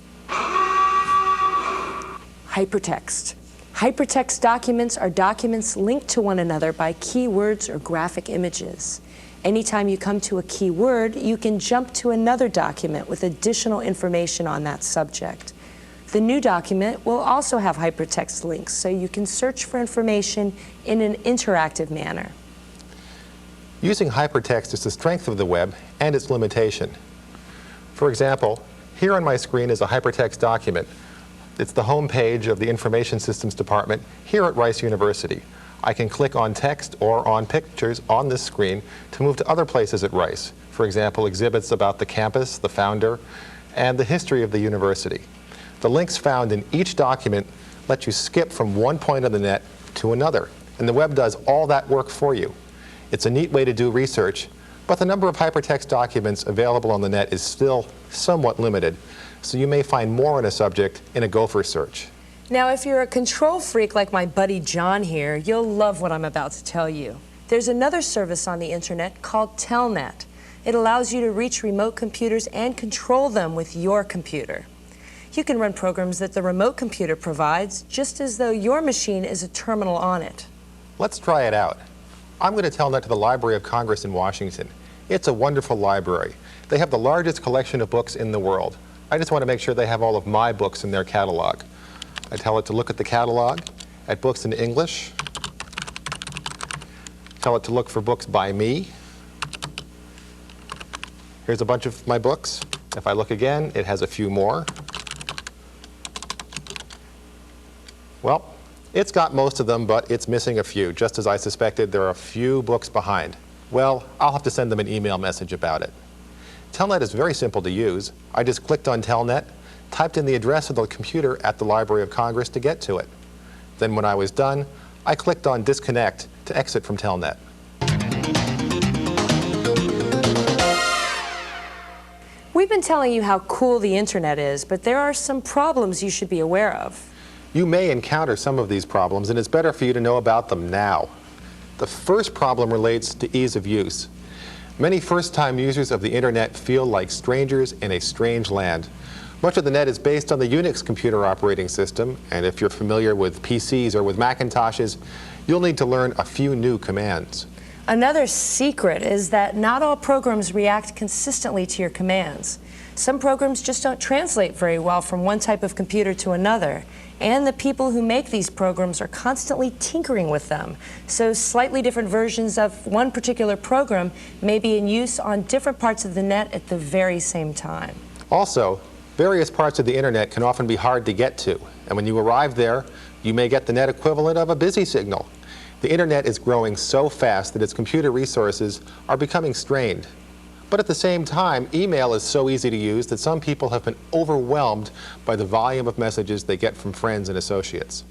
Hypertext. Hypertext documents are documents linked to one another by keywords or graphic images. Anytime you come to a keyword, you can jump to another document with additional information on that subject. The new document will also have hypertext links, so you can search for information in an interactive manner. Using hypertext is the strength of the web and its limitation. For example, here on my screen is a hypertext document. It's the home page of the Information Systems Department here at Rice University. I can click on text or on pictures on this screen to move to other places at Rice. For example, exhibits about the campus, the founder, and the history of the university. The links found in each document let you skip from one point on the net to another, and the web does all that work for you. It's a neat way to do research, but the number of hypertext documents available on the net is still somewhat limited, so you may find more on a subject in a Gopher search. Now, if you're a control freak like my buddy John here, you'll love what I'm about to tell you. There's another service on the internet called telnet. It allows you to reach remote computers and control them with your computer. You can run programs that the remote computer provides, just as though your machine is a terminal on it. Let's try it out. I'm going to telnet to the Library of Congress in Washington. It's a wonderful library. They have the largest collection of books in the world. I just want to make sure they have all of my books in their catalog. I tell it to look at the catalog, at books in English. Tell it to look for books by me. Here's a bunch of my books. If I look again, it has a few more. Well, it's got most of them, but it's missing a few. Just as I suspected, there are a few books behind. Well, I'll have to send them an email message about it. Telnet is very simple to use. I just clicked on Telnet, typed in the address of the computer at the Library of Congress to get to it. Then when I was done, I clicked on Disconnect to exit from Telnet. We've been telling you how cool the internet is, but there are some problems you should be aware of. You may encounter some of these problems, and it's better for you to know about them now. The first problem relates to ease of use. Many first-time users of the internet feel like strangers in a strange land. Much of the net is based on the Unix computer operating system, and if you're familiar with PCs or with Macintoshes, you'll need to learn a few new commands. Another secret is that not all programs react consistently to your commands. Some programs just don't translate very well from one type of computer to another, and the people who make these programs are constantly tinkering with them. So slightly different versions of one particular program may be in use on different parts of the net at the very same time. Also, various parts of the internet can often be hard to get to, and when you arrive there, you may get the net equivalent of a busy signal. The internet is growing so fast that its computer resources are becoming strained. But at the same time, email is so easy to use that some people have been overwhelmed by the volume of messages they get from friends and associates.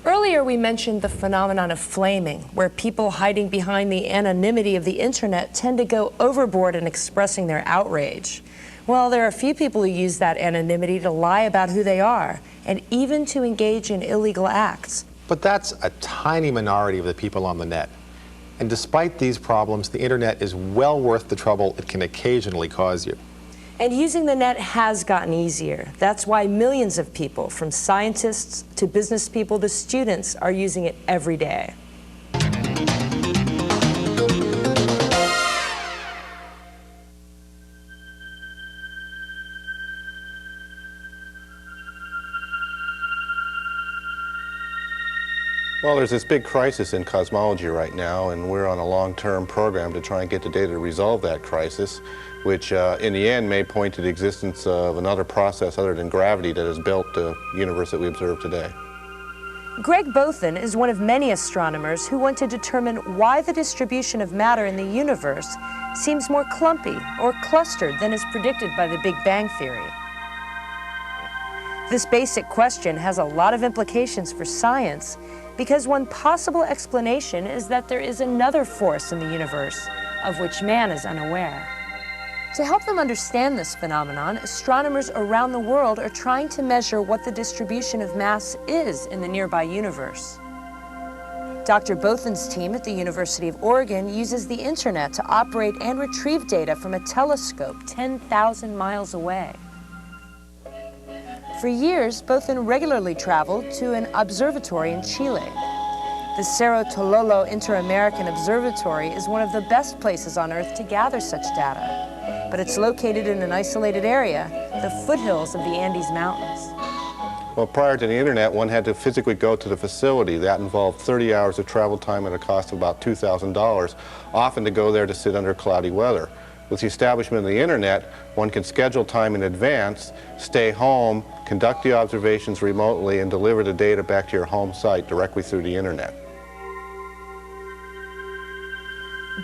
Earlier we mentioned the phenomenon of flaming, where people hiding behind the anonymity of the internet tend to go overboard in expressing their outrage. Well, there are a few people who use that anonymity to lie about who they are, and even to engage in illegal acts. But that's a tiny minority of the people on the net. And despite these problems, the internet is well worth the trouble it can occasionally cause you. And using the net has gotten easier. That's why millions of people, from scientists to business people to students, are using it every day. Well, there's this big crisis in cosmology right now, and we're on a long-term program to try and get the data to resolve that crisis, which in the end may point to the existence of another process other than gravity that has built the universe that we observe today. Greg Bothan is one of many astronomers who want to determine why the distribution of matter in the universe seems more clumpy or clustered than is predicted by the Big Bang Theory. This basic question has a lot of implications for science, because one possible explanation is that there is another force in the universe of which man is unaware. To help them understand this phenomenon, astronomers around the world are trying to measure what the distribution of mass is in the nearby universe. Dr. Bothan's team at the University of Oregon uses the internet to operate and retrieve data from a telescope 10,000 miles away. For years, Bothan regularly traveled to an observatory in Chile. The Cerro Tololo Inter-American Observatory is one of the best places on Earth to gather such data, but it's located in an isolated area, the foothills of the Andes Mountains. Well, prior to the internet, one had to physically go to the facility. That involved 30 hours of travel time at a cost of about $2,000, often to go there to sit under cloudy weather. With the establishment of the internet, one can schedule time in advance, stay home, conduct the observations remotely, and deliver the data back to your home site directly through the internet.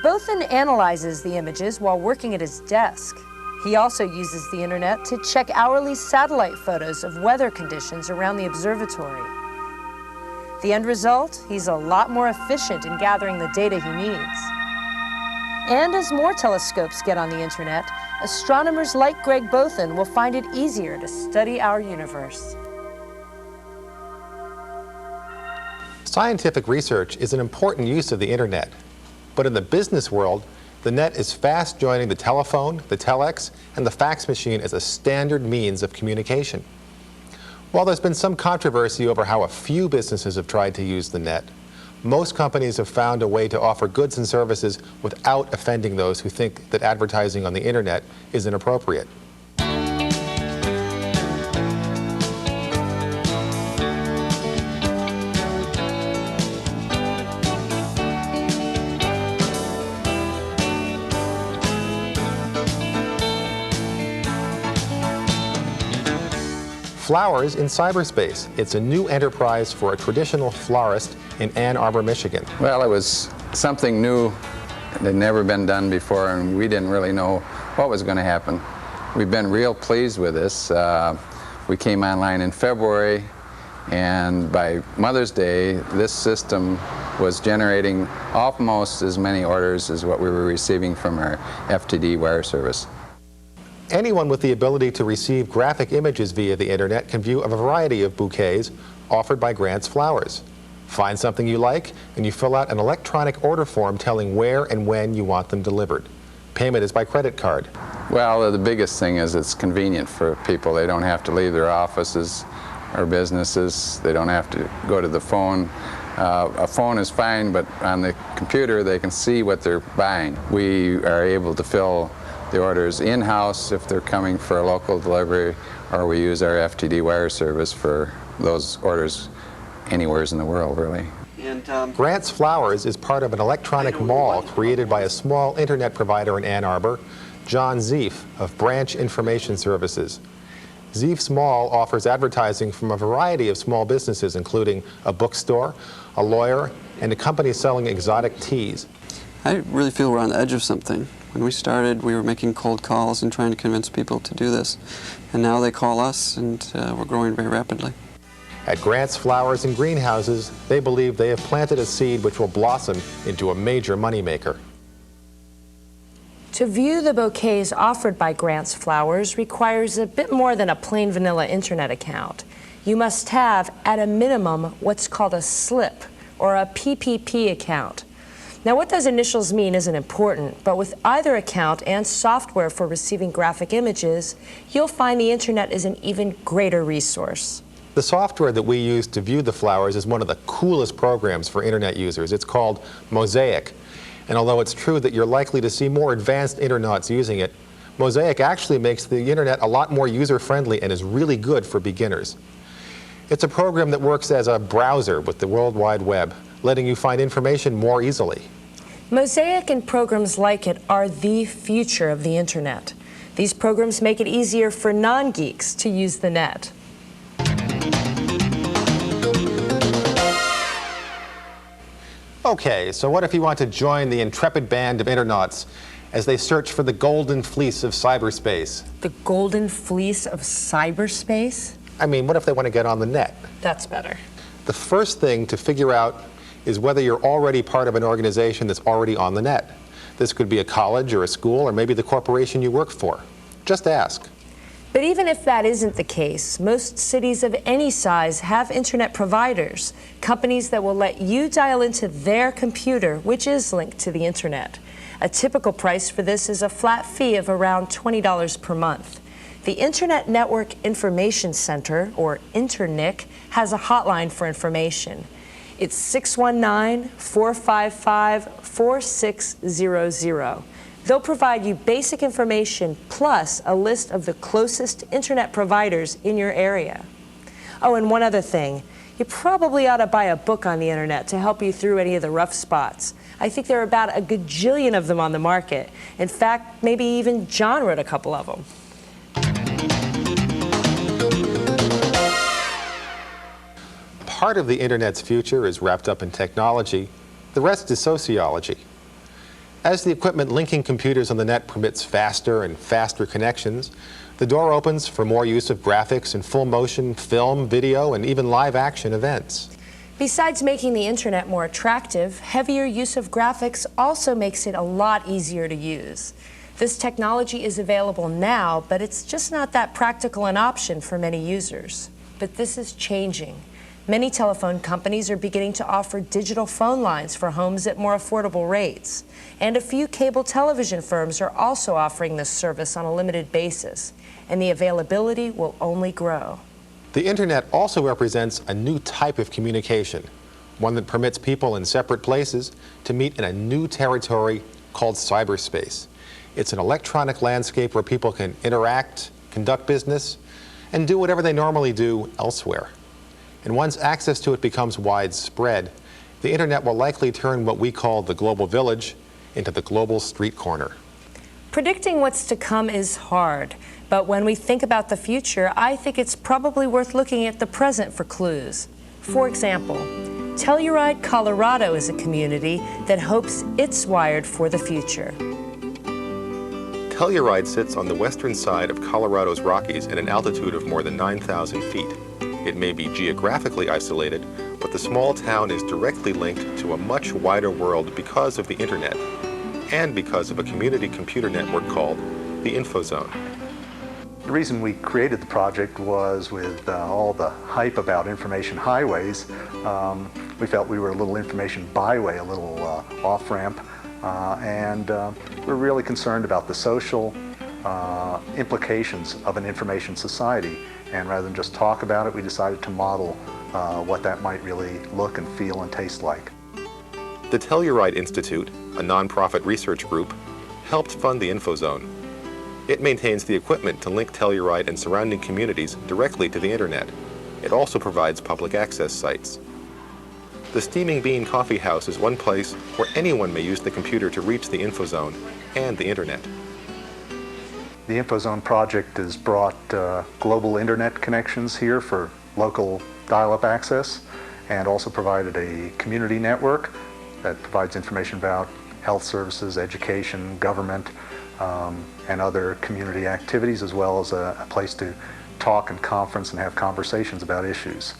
Bothan analyzes the images while working at his desk. He also uses the internet to check hourly satellite photos of weather conditions around the observatory. The end result? He's a lot more efficient in gathering the data he needs. And as more telescopes get on the internet, astronomers like Greg Bothan will find it easier to study our universe. Scientific research is an important use of the internet, but in the business world, the net is fast joining the telephone, the telex, and the fax machine as a standard means of communication. While there's been some controversy over how a few businesses have tried to use the net, most companies have found a way to offer goods and services without offending those who think that advertising on the internet is inappropriate. Flowers in Cyberspace. It's a new enterprise for a traditional florist in Ann Arbor, Michigan. Well, it was something new that had never been done before, and we didn't really know what was going to happen. We've been real pleased with this. We came online in February, and by Mother's Day, this system was generating almost as many orders as what we were receiving from our FTD wire service. Anyone with the ability to receive graphic images via the internet can view a variety of bouquets offered by Grant's Flowers. Find something you like, and you fill out an electronic order form telling where and when you want them delivered. Payment is by credit card. Well, the biggest thing is it's convenient for people. They don't have to leave their offices or businesses. They don't have to go to the phone. A phone is fine, but on the computer they can see what they're buying. We are able to fill the orders in-house if they're coming for a local delivery, or we use our FTD wire service for those orders anywhere in the world, really. Grant's Flowers is part of an electronic mall created by a small internet provider in Ann Arbor, John Zeef of Branch Information Services. Zeef's mall offers advertising from a variety of small businesses, including a bookstore, a lawyer, and a company selling exotic teas. I really feel we're on the edge of something. When we started, we were making cold calls and trying to convince people to do this. And now they call us, and we're growing very rapidly. At Grant's Flowers and Greenhouses, they believe they have planted a seed which will blossom into a major moneymaker. To view the bouquets offered by Grant's Flowers requires a bit more than a plain vanilla internet account. You must have, at a minimum, what's called a SLIP, or a PPP account. Now, what those initials mean isn't important, but with either account and software for receiving graphic images, you'll find the internet is an even greater resource. The software that we use to view the flowers is one of the coolest programs for internet users. It's called Mosaic. And although it's true that you're likely to see more advanced internets using it, Mosaic actually makes the internet a lot more user-friendly and is really good for beginners. It's a program that works as a browser with the World Wide Web, letting you find information more easily. Mosaic and programs like it are the future of the internet. These programs make it easier for non-geeks to use the net. Okay, so what if you want to join the intrepid band of internauts as they search for the golden fleece of cyberspace? The golden fleece of cyberspace? I mean, what if they want to get on the net? That's better. The first thing to figure out is whether you're already part of an organization that's already on the net. This could be a college or a school or maybe the corporation you work for. Just ask. But even if that isn't the case, most cities of any size have internet providers, companies that will let you dial into their computer, which is linked to the internet. A typical price for this is a flat fee of around $20 per month. The Internet Network Information Center, or INTERNIC, has a hotline for information. It's 619-455-4600. They'll provide you basic information plus a list of the closest internet providers in your area. Oh, and one other thing. You probably ought to buy a book on the internet to help you through any of the rough spots. I think there are about a gajillion of them on the market. In fact, maybe even John wrote a couple of them. Part of the internet's future is wrapped up in technology. The rest is sociology. As the equipment linking computers on the net permits faster and faster connections, the door opens for more use of graphics and full motion, film, video, and even live action events. Besides making the internet more attractive, heavier use of graphics also makes it a lot easier to use. This technology is available now, but it's just not that practical an option for many users. But this is changing. Many telephone companies are beginning to offer digital phone lines for homes at more affordable rates. And a few cable television firms are also offering this service on a limited basis. And the availability will only grow. The internet also represents a new type of communication, one that permits people in separate places to meet in a new territory called cyberspace. It's an electronic landscape where people can interact, conduct business, and do whatever they normally do elsewhere. And once access to it becomes widespread, the internet will likely turn what we call the global village into the global street corner. Predicting what's to come is hard, but when we think about the future, I think it's probably worth looking at the present for clues. For example, Telluride, Colorado is a community that hopes it's wired for the future. Telluride sits on the western side of Colorado's Rockies at an altitude of more than 9,000 feet. It may be geographically isolated, but the small town is directly linked to a much wider world because of the internet and because of a community computer network called the InfoZone. The reason we created the project was with all the hype about information highways, we felt we were a little information byway, a little off-ramp, and we're really concerned about the social implications of an information society. And rather than just talk about it, we decided to model what that might really look and feel and taste like. The Telluride Institute, a nonprofit research group, helped fund the InfoZone. It maintains the equipment to link Telluride and surrounding communities directly to the internet. It also provides public access sites. The Steaming Bean Coffee House is one place where anyone may use the computer to reach the InfoZone and the internet. The InfoZone project has brought global internet connections here for local dial-up access and also provided a community network that provides information about health services, education, government, and other community activities, as well as a place to talk and conference and have conversations about issues.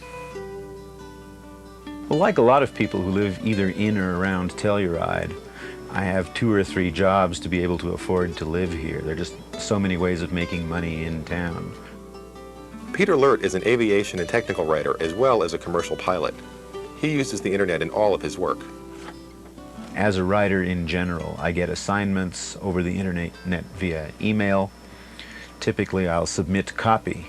Well, like a lot of people who live either in or around Telluride, I have 2 or 3 jobs to be able to afford to live here. There are just so many ways of making money in town. Peter Lert is an aviation and technical writer as well as a commercial pilot. He uses the internet in all of his work. As a writer in general, I get assignments over the internet via email. Typically, I'll submit copy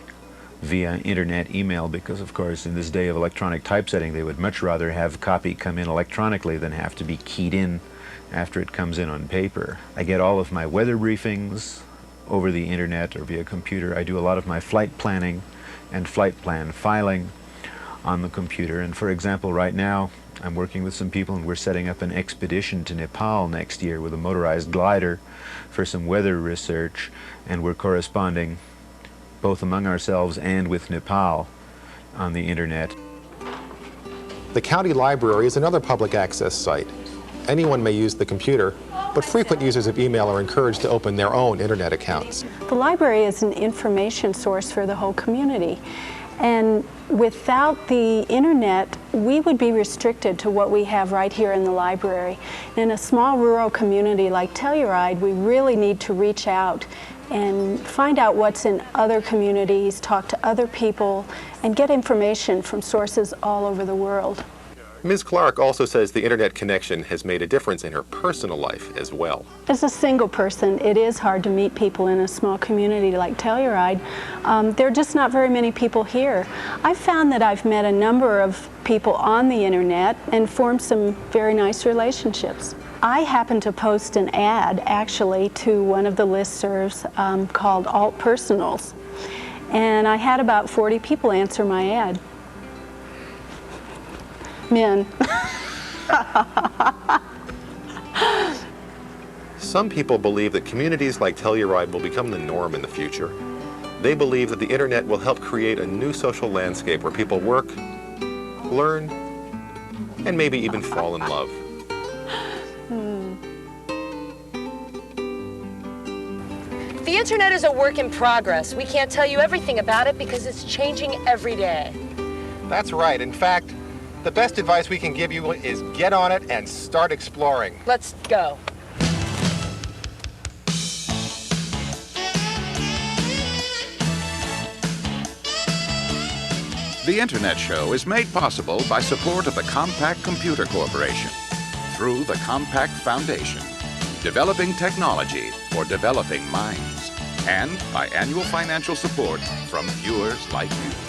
via internet email because, of course, in this day of electronic typesetting, they would much rather have copy come in electronically than have to be keyed in after it comes in on paper. I get all of my weather briefings over the internet or via computer. I do a lot of my flight planning and flight plan filing on the computer. And for example, right now, I'm working with some people and we're setting up an expedition to Nepal next year with a motorized glider for some weather research, and we're corresponding both among ourselves and with Nepal on the internet. The county library is another public access site. Anyone may use the computer, but frequent users of email are encouraged to open their own internet accounts. The library is an information source for the whole community. And without the internet, we would be restricted to what we have right here in the library. In a small rural community like Telluride, we really need to reach out and find out what's in other communities, talk to other people, and get information from sources all over the world. Ms. Clark also says the internet connection has made a difference in her personal life as well. As a single person, it is hard to meet people in a small community like Telluride. There are just not very many people here. I've found that I've met a number of people on the internet and formed some very nice relationships. I happened to post an ad, actually, to one of the listservs called Alt Personals, and I had about 40 people answer my ad. Men. Some people believe that communities like Telluride will become the norm in the future. They believe that the internet will help create a new social landscape where people work, learn, and maybe even fall in love. The internet is a work in progress. We can't tell you everything about it because it's changing every day. That's right. In fact, the best advice we can give you is get on it and start exploring. Let's go. The Internet Show is made possible by support of the Compaq Computer Corporation through the Compaq Foundation, developing technology for developing minds, and by annual financial support from viewers like you.